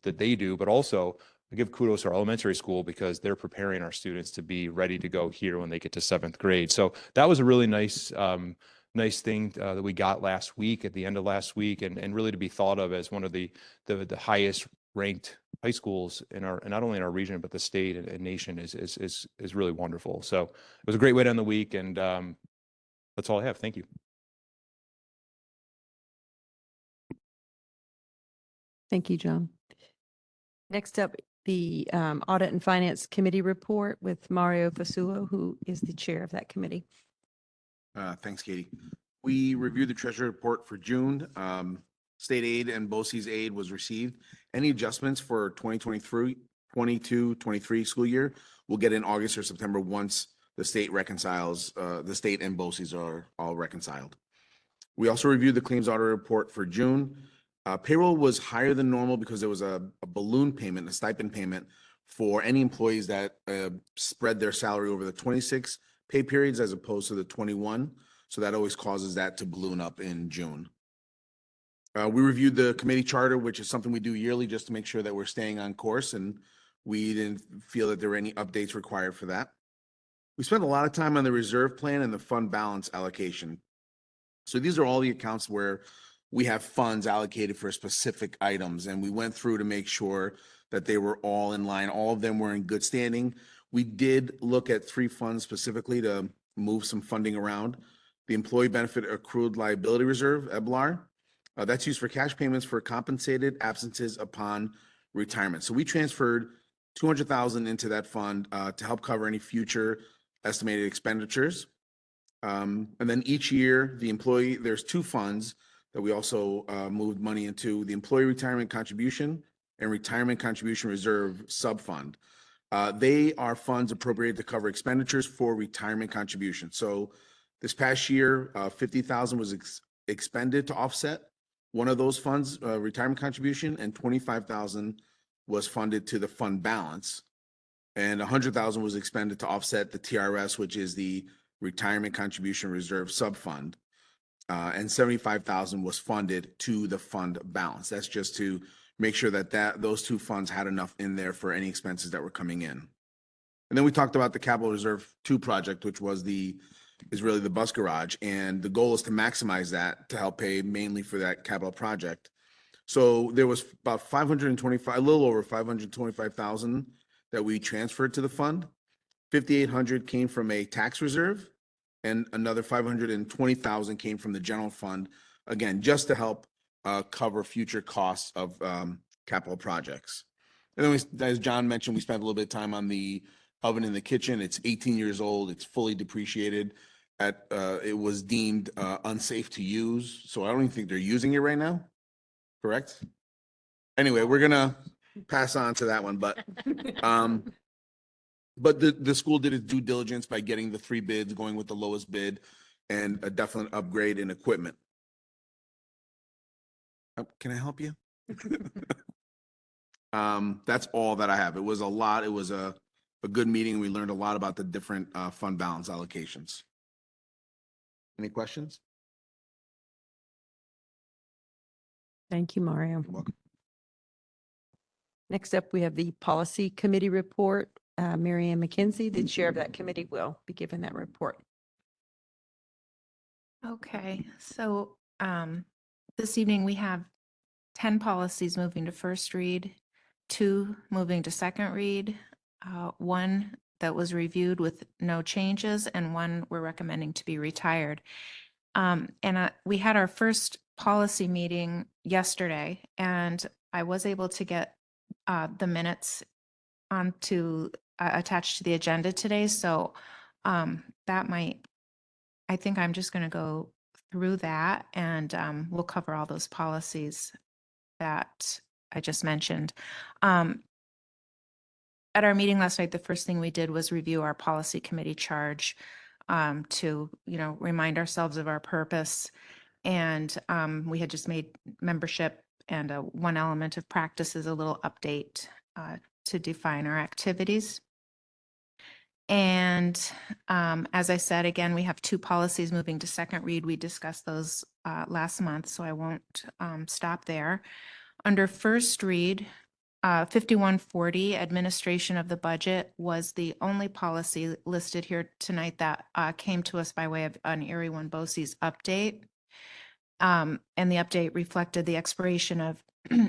they do, but also I give kudos to our elementary school because they're preparing our students to be ready to go here when they get to 7th grade. So that was a really nice thing that we got last week, at the end of last week, and really to be thought of as one of the highest ranked high schools in our, not only in our region, but the state and nation is really wonderful. So it was a great way to end the week, and that's all I have. Thank you. Thank you, John. Next up, the Audit and Finance Committee report with Mario Fasulo, who is the chair of that committee. Thanks, Katie. We reviewed the treasury report for June. State aid and BOCES aid was received. Any adjustments for 2022-23 school year will get in August or September once the state reconciles, the state and BOCES are all reconciled. We also reviewed the claims audit report for June. Payroll was higher than normal because there was a balloon payment, a stipend payment for any employees that spread their salary over the 26 pay periods as opposed to the 21. So that always causes that to balloon up in June. We reviewed the committee charter, which is something we do yearly just to make sure that we're staying on course, and we didn't feel that there were any updates required for that. We spent a lot of time on the reserve plan and the fund balance allocation. So these are all the accounts where we have funds allocated for specific items, and we went through to make sure that they were all in line. All of them were in good standing. We did look at 3 funds specifically to move some funding around. The Employee Benefit Accrued Liability Reserve, EBLAR, that's used for cash payments for compensated absences upon retirement. So we transferred $200,000 into that fund to help cover any future estimated expenditures. And then each year, there's 2 funds that we also moved money into: the Employee Retirement Contribution and Retirement Contribution Reserve Subfund. They are funds appropriated to cover expenditures for retirement contribution. So this past year, $50,000 was expended to offset one of those funds, retirement contribution, and $25,000 was funded to the fund balance, and $100,000 was expended to offset the TRS, which is the Retirement Contribution Reserve Subfund, and $75,000 was funded to the fund balance. That's just to make sure that those 2 funds had enough in there for any expenses that were coming in. And then we talked about the Capital Reserve 2 project, which is really the bus garage, and the goal is to maximize that to help pay mainly for that capital project. So there was about a little over 525,000 that we transferred to the fund. 5,800 came from a tax reserve, and another 520,000 came from the general fund, again, just to help cover future costs of capital projects. And then as John mentioned, we spent a little bit of time on the oven in the kitchen. It's 18 years old. It's fully depreciated. It was deemed unsafe to use, so I don't even think they're using it right now. Correct? Anyway, we're gonna pass on to that one, but the school did its due diligence by getting the 3 bids, going with the lowest bid, and a definite upgrade in equipment. Can I help you? That's all that I have. It was a lot. It was a good meeting. We learned a lot about the different fund balance allocations. Any questions? Thank you, Mario. You're welcome. Next up, we have the Policy Committee report. Mary Ann McKenzie, the chair of that committee, will be given that report. Okay, so this evening we have 10 policies moving to first read, 2 moving to second read, 1 that was reviewed with no changes, and 1 we're recommending to be retired. We had our first policy meeting yesterday, and I was able to get the minutes onto attached to the agenda today. So that might, I think I'm just going to go through that, and we'll cover all those policies that I just mentioned. At our meeting last night, the first thing we did was review our policy committee charge to, remind ourselves of our purpose. And we had just made membership and one element of practice is a little update to define our activities. And as I said, again, we have 2 policies moving to second read. We discussed those last month, so I won't stop there. Under first read, 5140, administration of the budget, was the only policy listed here tonight that came to us by way of an Erie One BOCES update. And the update reflected the expiration of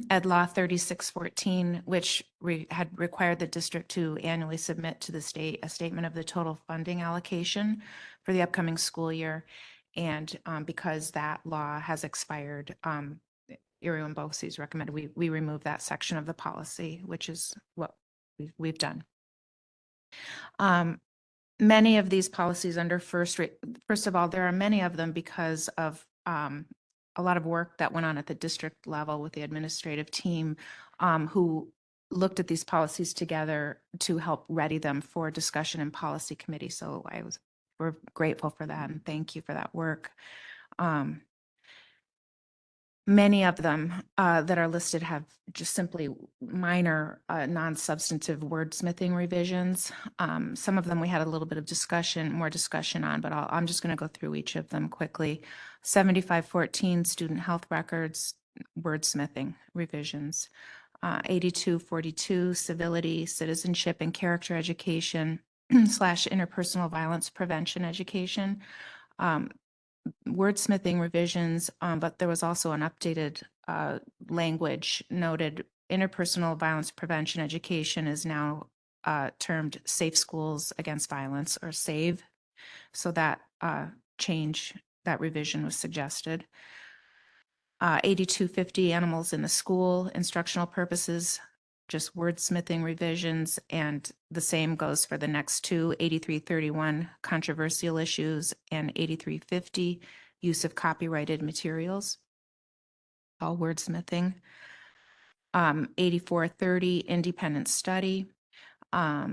Ed Law 3614, which had required the district to annually submit to the state a statement of the total funding allocation for the upcoming school year. And because that law has expired, Erie One BOCES recommended we remove that section of the policy, which is what we've done. Many of these policies under first of all, there are many of them because of a lot of work that went on at the district level with the administrative team who looked at these policies together to help ready them for discussion in policy committee. So we're grateful for that and thank you for that work. Many of them that are listed have just simply minor non-substantive wordsmithing revisions. Some of them we had a little bit of more discussion on, but I'm just going to go through each of them quickly. 7514, student health records, wordsmithing revisions. 8242, civility, citizenship, and character education / interpersonal violence prevention education. Wordsmithing revisions, but there was also an updated language noted. Interpersonal violence prevention education is now termed Safe Schools Against Violence, or SAVE. So that change, that revision was suggested. 8250, animals in the school, instructional purposes, just wordsmithing revisions, and the same goes for the next 2, 8331, controversial issues, and 8350, use of copyrighted materials, all wordsmithing. 8430, independent study. I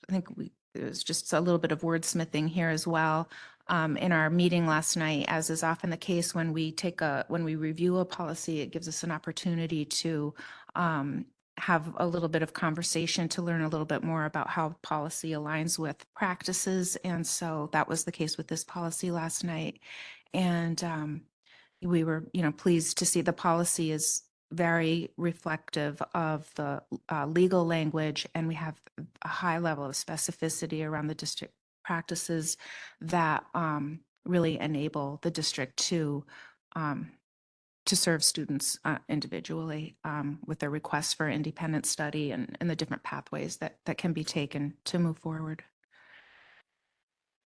think there's just a little bit of wordsmithing here as well. In our meeting last night, as is often the case when we review a policy, it gives us an opportunity to have a little bit of conversation to learn a little bit more about how policy aligns with practices. And so that was the case with this policy last night. And we were, pleased to see the policy is very reflective of the legal language, and we have a high level of specificity around the district practices that really enable the district to serve students individually with their requests for independent study and the different pathways that can be taken to move forward.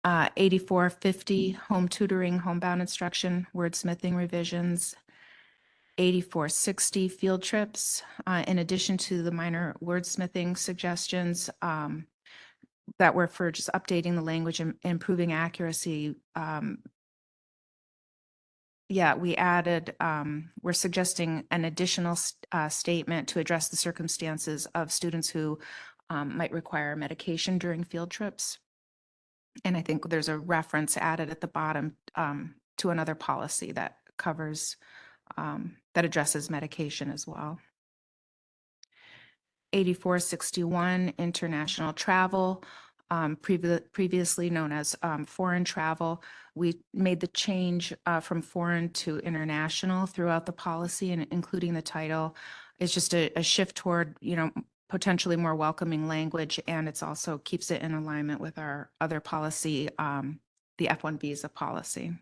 8450, home tutoring, homebound instruction, wordsmithing revisions. 8460, field trips. In addition to the minor wordsmithing suggestions that were for just updating the language and improving accuracy, we added, we're suggesting an additional statement to address the circumstances of students who might require medication during field trips. And I think there's a reference added at the bottom to another policy that covers, that addresses medication as well. 8461, international travel, previously known as foreign travel. We made the change from foreign to international throughout the policy, and including the title. It's just a shift toward, potentially more welcoming language, and it's also keeps it in alignment with our other policy, the F1 visa policy.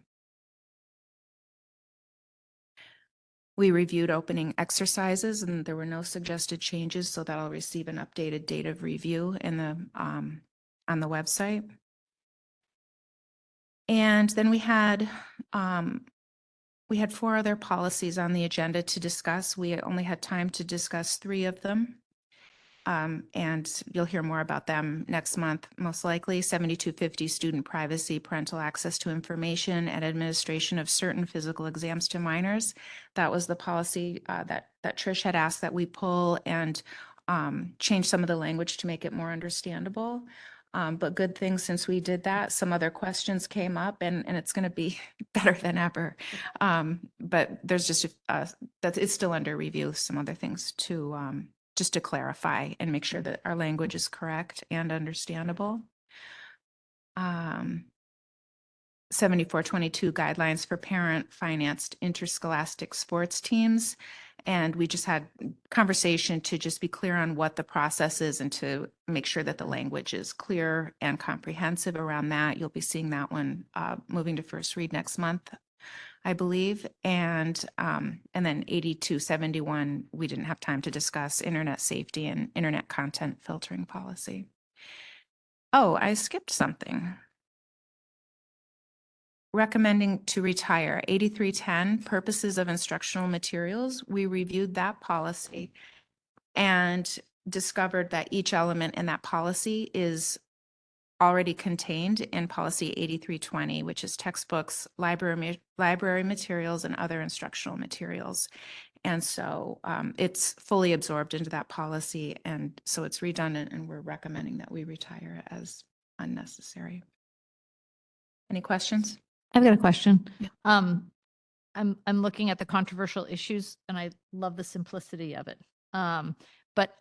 We reviewed opening exercises and there were no suggested changes, so that'll receive an updated date of review in the, on the website. And then we had 4 other policies on the agenda to discuss. We only had time to discuss 3 of them. And you'll hear more about them next month, most likely. 7250, student privacy, parental access to information, and administration of certain physical exams to minors. That was the policy that Trish had asked that we pull and change some of the language to make it more understandable. But good thing since we did that, some other questions came up and it's going to be better than ever. But there's just, that it's still under review, some other things to, just to clarify and make sure that our language is correct and understandable. 7422 guidelines for parent financed interscholastic sports teams. And we just had conversation to just be clear on what the process is and to make sure that the language is clear and comprehensive around that. You'll be seeing that one moving to first read next month, I believe. And then 8271, we didn't have time to discuss internet safety and internet content filtering policy. Oh, I skipped something. Recommending to retire 8310 purposes of instructional materials. We reviewed that policy and discovered that each element in that policy is already contained in policy 8320, which is textbooks, library materials, and other instructional materials. And so it's fully absorbed into that policy. And so it's redundant and we're recommending that we retire it as unnecessary. Any questions? I've got a question. Yeah. I'm looking at the controversial issues and I love the simplicity of it. But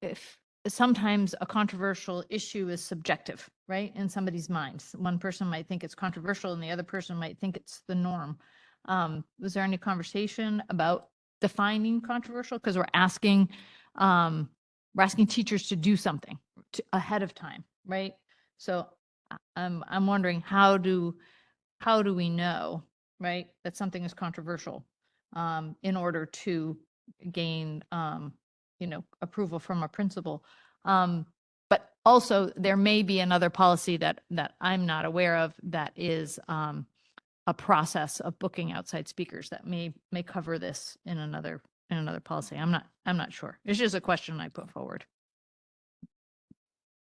if sometimes a controversial issue is subjective, right? In somebody's minds, one person might think it's controversial and the other person might think it's the norm. Was there any conversation about defining controversial? Because we're asking teachers to do something ahead of time, right? So I'm wondering how do we know, right, that something is controversial in order to gain approval from a principal. But also there may be another policy that I'm not aware of that is a process of booking outside speakers that may cover this in another policy. I'm not sure. It's just a question I put forward.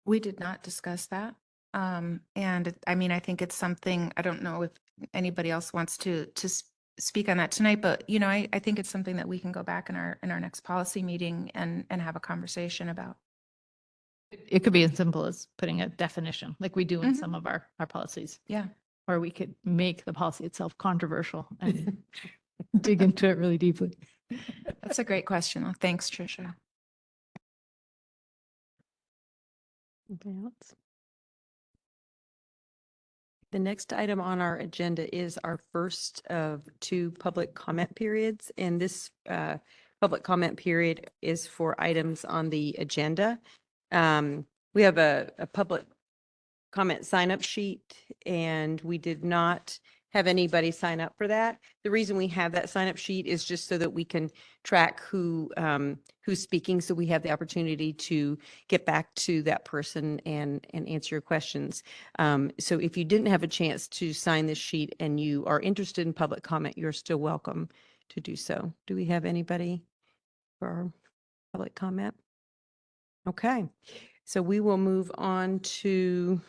We did not discuss that. And I mean, I think it's something, I don't know if anybody else wants to speak on that tonight, but I think it's something that we can go back in our next policy meeting and have a conversation about. It could be as simple as putting a definition like we do in Mhm. some of our policies. Yeah. Or we could make the policy itself controversial and dig into it really deeply. That's a great question. Thanks, Tricia. Anything else? The next item on our agenda is our first of 2 public comment periods. And this public comment period is for items on the agenda. We have a public comment sign-up sheet, and we did not have anybody sign up for that. The reason we have that sign-up sheet is just so that we can track who's speaking, so we have the opportunity to get back to that person and answer your questions. So if you didn't have a chance to sign this sheet and you are interested in public comment, you're still welcome to do so. Do we have anybody for our public comment? Okay, so we will move on to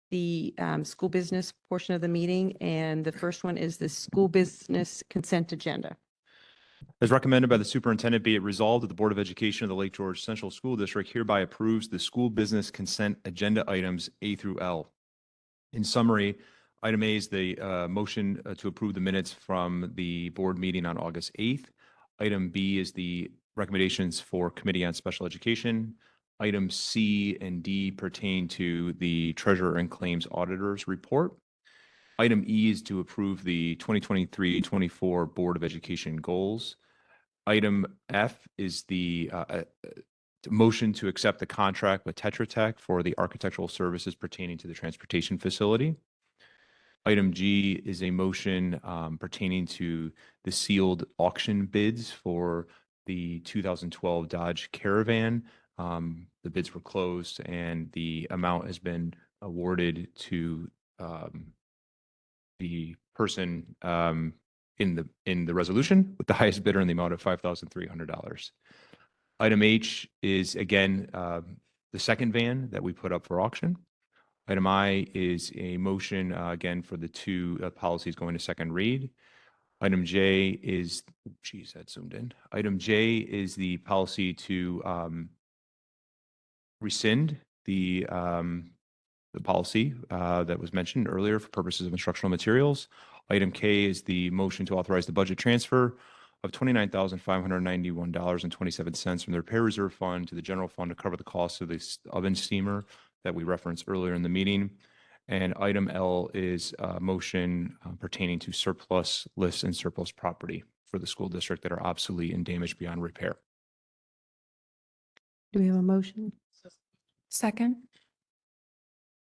the school business portion of the meeting. And the first one is the school business consent agenda. As recommended by the superintendent, be it resolved that the Board of Education of the Lake George Central School District hereby approves the school business consent agenda items A through L. In summary, item A is the motion to approve the minutes from the board meeting on August 8th. Item B is the recommendations for Committee on Special Education. Item C and D pertain to the Treasurer and Claims Auditor's report. Item E is to approve the 2023-24 Board of Education goals. Item F is the motion to accept the contract with Tetra Tech for the architectural services pertaining to the transportation facility. Item G is a motion pertaining to the sealed auction bids for the 2012 Dodge Caravan. The bids were closed and the amount has been awarded to the person in the resolution with the highest bidder in the amount of $5,300. Item H is again the second van that we put up for auction. Item I is a motion, again, for the two policies going to second read. Item J is, geez, that zoomed in. Item J is the policy to rescind the policy that was mentioned earlier for purposes of instructional materials. Item K is the motion to authorize the budget transfer of $29,591.27 from the repair reserve fund to the general fund to cover the cost of this oven steamer that we referenced earlier in the meeting. And item L is a motion pertaining to surplus lists and surplus property for the school district that are obsolete and damaged beyond repair. Do we have a motion? Second?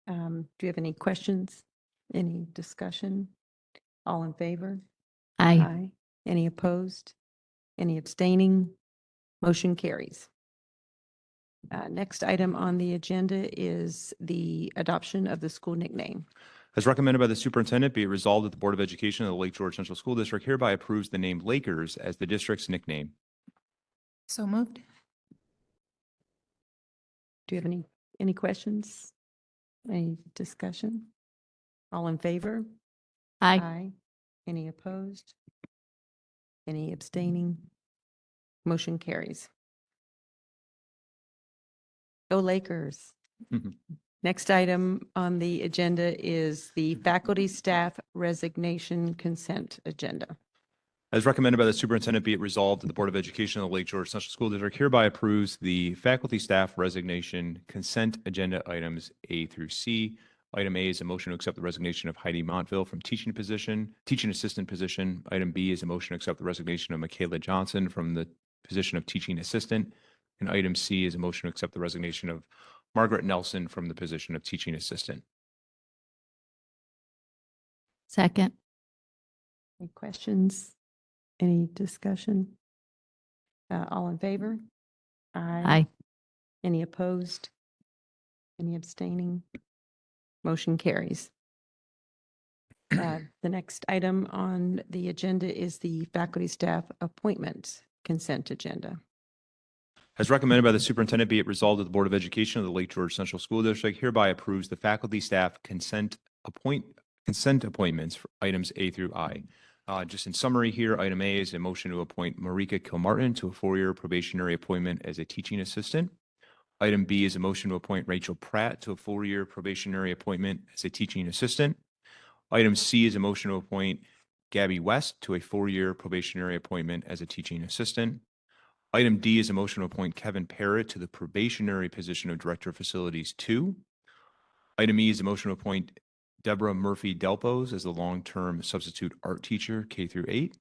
Do you have any questions? Any discussion? All in favor? Aye. Any opposed? Any abstaining? Motion carries. Next item on the agenda is the adoption of the school nickname. As recommended by the superintendent, be it resolved that the Board of Education of the Lake George Central School District hereby approves the name Lakers as the district's nickname. So moved? Do you have any questions? Any discussion? All in favor? Aye. Any opposed? Any abstaining? Motion carries. Go Lakers. Mhm. Next item on the agenda is the faculty staff resignation consent agenda. As recommended by the superintendent, be it resolved that the Board of Education of the Lake George Central School District hereby approves the faculty staff resignation consent agenda items A through C. Item A is a motion to accept the resignation of Heidi Montville from teaching assistant position. Item B is a motion to accept the resignation of Michaela Johnson from the position of teaching assistant. And item C is a motion to accept the resignation of Margaret Nelson from the position of teaching assistant. Second. Any questions? Any discussion? All in favor? Aye. Any opposed? Any abstaining? Motion carries. The next item on the agenda is the faculty staff appointment consent agenda. As recommended by the superintendent, be it resolved that the Board of Education of the Lake George Central School District hereby approves the faculty staff consent appointments for items A through I. Just in summary here, item A is a motion to appoint Marika Kilmartin to a 4-year probationary appointment as a teaching assistant. Item B is a motion to appoint Rachel Pratt to a 4-year probationary appointment as a teaching assistant. Item C is a motion to appoint Gabby West to a 4-year probationary appointment as a teaching assistant. Item D is a motion to appoint Kevin Parrott to the probationary position of Director of Facilities 2. Item E is a motion to appoint Deborah Murphy Delpos as the long-term substitute art teacher, K through 8.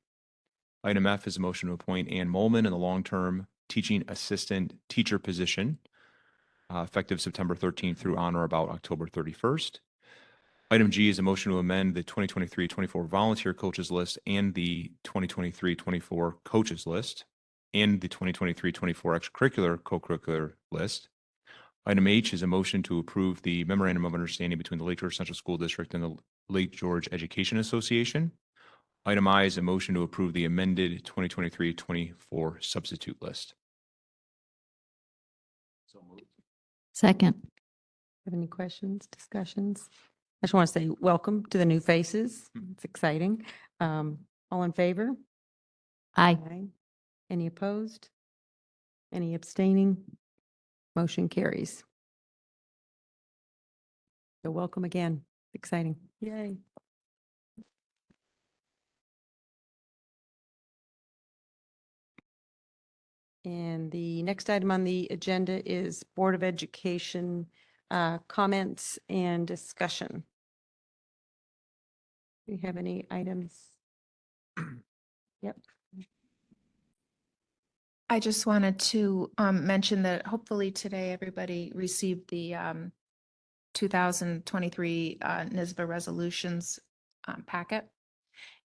Item F is a motion to appoint Ann Molman in the long-term teaching assistant teacher position, effective September 13th through on or about October 31st. Item G is a motion to amend the 2023-24 volunteer coaches list and the 2023-24 coaches list and the 2023-24 extracurricular co-curricular list. Item H is a motion to approve the memorandum of understanding between the Lake George Central School District and the Lake George Education Association. Item I is a motion to approve the amended 2023-24 substitute list. Second. Have any questions, discussions? I just want to say welcome to the new faces. It's exciting. All in favor? Aye. Any opposed? Any abstaining? Motion carries. So welcome again. Exciting. Yay. And the next item on the agenda is Board of Education comments and discussion. Do you have any items? Yep. I just wanted to mention that hopefully today everybody received the 2023 NYSBA resolutions packet.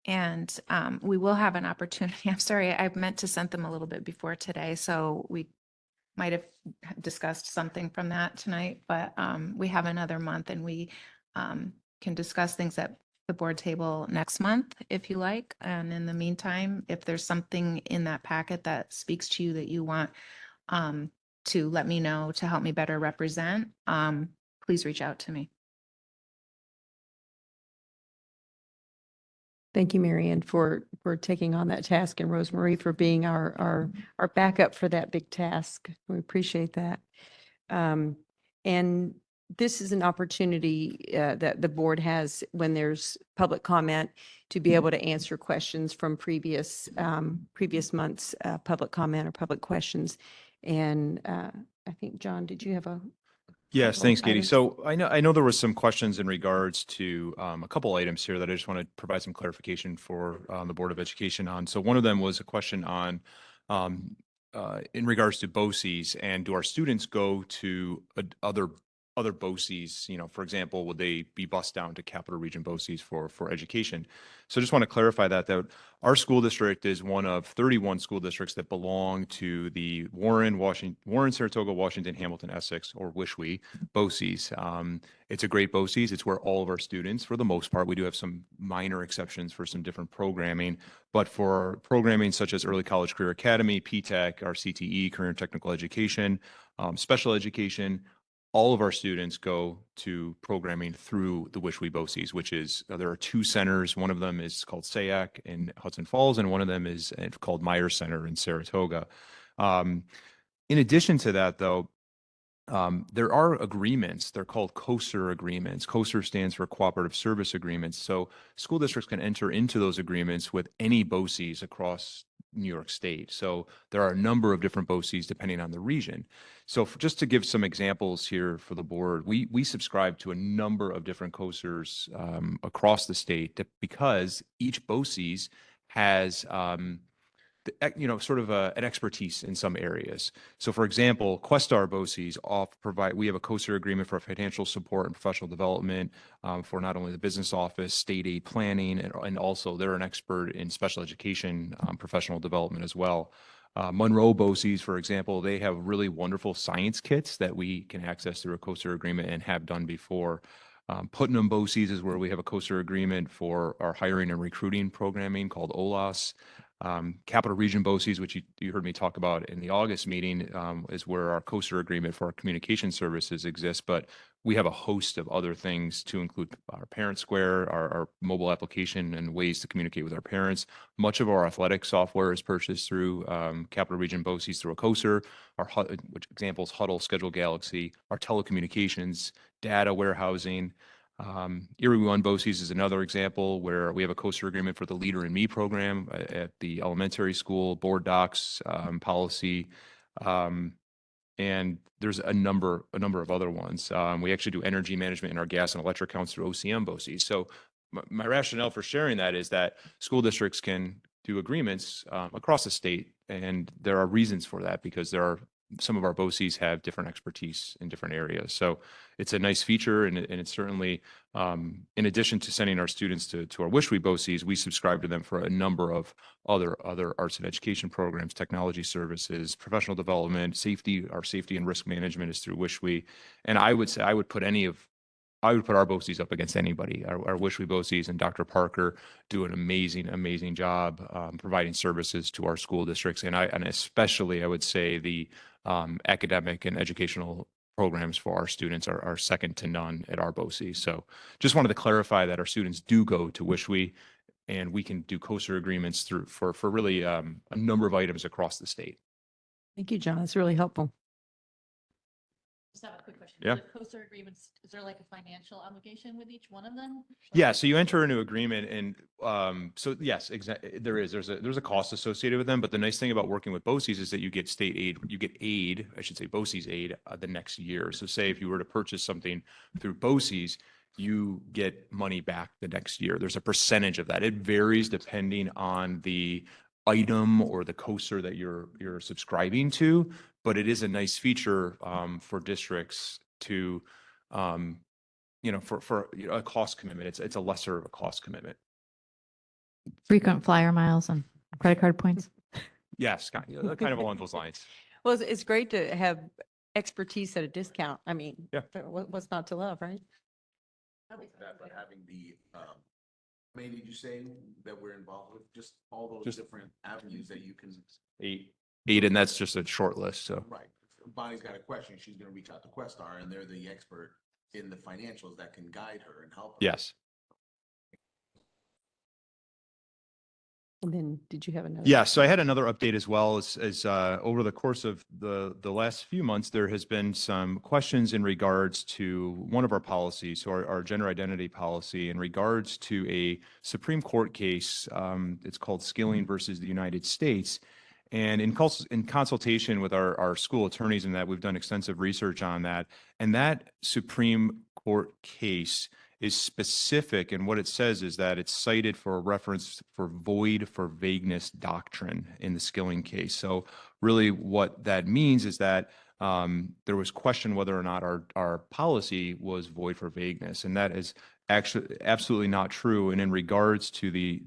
And we will have an opportunity. I'm sorry, I meant to send them a little bit before today, so we might have discussed something from that tonight, but we have another month and we can discuss things at the board table next month if you like. And in the meantime, if there's something in that packet that speaks to you that you want to let me know to help me better represent, please reach out to me. Thank you, Marianne, for taking on that task, and Rosemarie for being our backup for that big task. We appreciate that. And this is an opportunity that the board has when there's public comment to be able to answer questions from previous months' public comment or public questions. And I think, John, did you have a? Yes, couple thanks, Katie. items? So I know there was some questions in regards to a couple items here that I just want to provide some clarification for the Board of Education on. So one of them was a question on in regards to BOCES, and do our students go to other BOCES? You know, for example, would they be bused down to Capital Region BOCES for education? So I just want to clarify that our school district is one of 31 school districts that belong to the Warren, Saratoga, Washington, Hamilton, Essex, or WSHWE BOCES. It's a great BOCES. It's where all of our students, for the most part, we do have some minor exceptions for some different programming, but for programming such as Early College Career Academy, PTech, our CTE, Career and Technical Education, special education, all of our students go to programming through the WSHWE BOCES, which is, there are two centers. One of them is called SAAC in Hudson Falls, and one of them is called Myers Center in Saratoga. In addition to that, though, there are agreements. They're called COSER agreements. COSER stands for Cooperative Service Agreements. So school districts can enter into those agreements with any BOCES across New York State. So there are a number of different BOCES depending on the region. So just to give some examples here for the board, we subscribe to a number of different COSERs across the state because each BOCES has sort of an expertise in some areas. So for example, Questar BOCES we have a COSER agreement for financial support and professional development for not only the business office, state aid planning, and also they're an expert in special education professional development as well. Monroe BOCES, for example, they have really wonderful science kits that we can access through a COSER agreement and have done before. Putnam BOCES is where we have a COSER agreement for our hiring and recruiting programming called OLAS. Capital Region BOCES, which you heard me talk about in the August meeting, is where our COSER agreement for our communication services exists, but we have a host of other things to include our Parent Square, our mobile application and ways to communicate with our parents. Much of our athletic software is purchased through Capital Region BOCES through a COSER, which examples Huddle, Schedule Galaxy, our telecommunications, data warehousing. Erie One BOCES is another example where we have a COSER agreement for the Leader in Me program at the elementary school, board docs, policy, and there's a number of other ones. We actually do energy management in our gas and electric accounts through OCM BOCES. So my rationale for sharing that is that school districts can do agreements across the state, and there are reasons for that because some of our BOCES have different expertise in different areas. So it's a nice feature, and it's certainly, in addition to sending our students to our WSHWE BOCES, we subscribe to them for a number of other arts and education programs, technology services, professional development, safety. Our safety and risk management is through WSHWE. And I would say I would put our BOCES up against anybody. Our WSHWE BOCES and Dr. Parker do an amazing job providing services to our school districts. And especially, I would say the academic and educational programs for our students are second to none at our BOCES. So just wanted to clarify that our students do go to WSHWE, and we can do COSER agreements for really a number of items across the state. Thank you, John. That's really helpful. Just have a quick question. Yeah. The COSER agreements, is there like a financial obligation with each one of them? Yeah, so you enter into agreement, and so yes, there is. There's a cost associated with them, but the nice thing about working with BOCES is that you get state aid. You get aid, I should say, BOCES aid the next year. So say if you were to purchase something through BOCES, you get money back the next year. There's a percentage of that. It varies depending on the item or the COSER that you're subscribing to, but it is a nice feature for districts to for a cost commitment. It's a lesser of a cost commitment. Frequent flyer miles and credit card points. Yes, kind of along those lines. Well, it's great to have expertise at a discount. I mean, Yeah. what's not to love, right? That, but having the, how many did you say that we're involved with? Just all those Just- different avenues that you can. 8, and that's just a short list. So Right. If Bonnie's got a question, she's gonna reach out to Questar, and they're the expert in the financials that can guide her and help her. yes. And then did you have another? Yeah, so I had another update as well as over the course of the last few months, there has been some questions in regards to one of our policies, so our gender identity policy, in regards to a Supreme Court case. It's called Skilling versus the United States. And in consultation with our school attorneys and that, we've done extensive research on that. And that Supreme Court case is specific, and what it says is that it's cited for a reference for void for vagueness doctrine in the Skilling case. So really what that means is that there was question whether or not our policy was void for vagueness, and that is actually absolutely not true. And in regards to the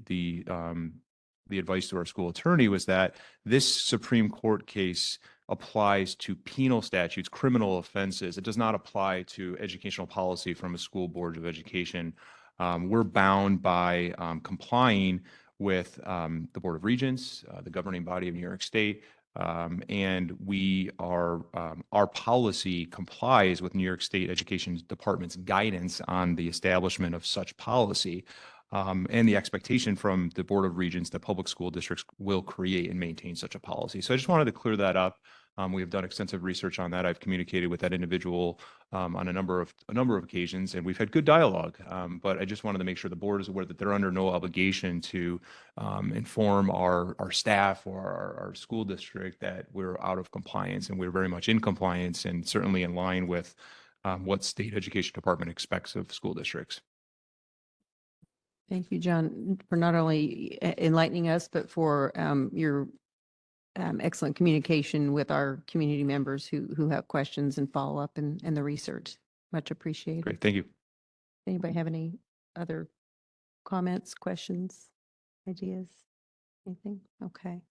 advice to our school attorney was that this Supreme Court case applies to penal statutes, criminal offenses. It does not apply to educational policy from a school board of education. We're bound by complying with the Board of Regents, the governing body of New York State, and our policy complies with New York State Education Department's guidance on the establishment of such policy. And the expectation from the Board of Regents that public school districts will create and maintain such a policy. So I just wanted to clear that up. We have done extensive research on that. I've communicated with that individual on a number of occasions, and we've had good dialogue. But I just wanted to make sure the board is aware that they're under no obligation to inform our staff or our school district that we're out of compliance, and we're very much in compliance and certainly in line with what state education department expects of school districts. Thank you, John, for not only enlightening us, but for your excellent communication with our community members who have questions and follow up and the research. Much appreciated. Great, thank you. Anybody have any other comments, questions, ideas, anything? Okay.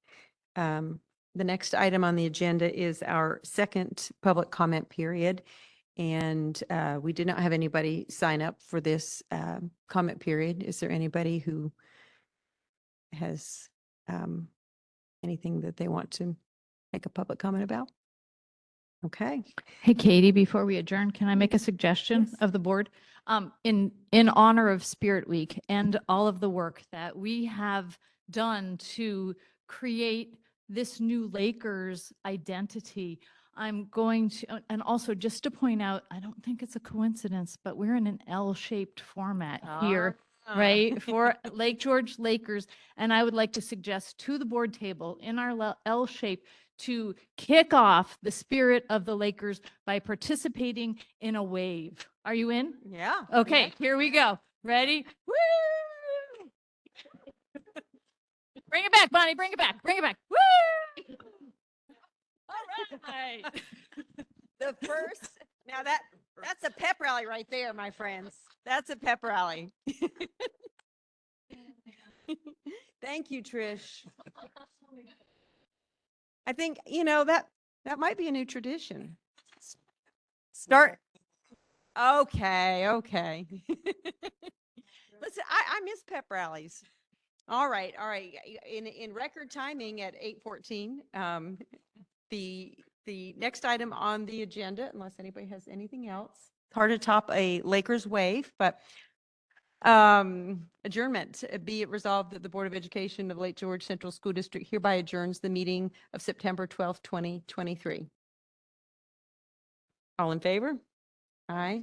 The next item on the agenda is our second public comment period. And we did not have anybody sign up for this comment period. Is there anybody who has anything that they want to make a public comment about? Okay. Hey, Katie, before we adjourn, can I make a suggestion Yes. of the board? In honor of Spirit Week and all of the work that we have done to create this new Lakers identity, I'm going to, and also just to point out, I don't think it's a coincidence, but we're in an L-shaped format here, right, for Lake George Lakers. And I would like to suggest to the board table in our L shape to kick off the spirit of the Lakers by participating in a wave. Are you in? Yeah. Okay, here we go. Ready? Woo! Bring it back, Bonnie. Bring it back. Bring it back. Woo! All right. The first, now that's a pep rally right there, my friends. That's a pep rally. Thank you, Trish. I think, that might be a new tradition. Start. Okay. Listen, I miss pep rallies. All right. In record timing at 8:14, the next item on the agenda, unless anybody has anything else, it's hard to top a Lakers wave, but adjournment. Be it resolved that the Board of Education of Lake George Central School District hereby adjourns the meeting of September 12th, 2023. All in favor? Aye.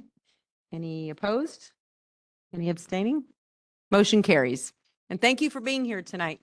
Any opposed? Any abstaining? Motion carries. And thank you for being here tonight.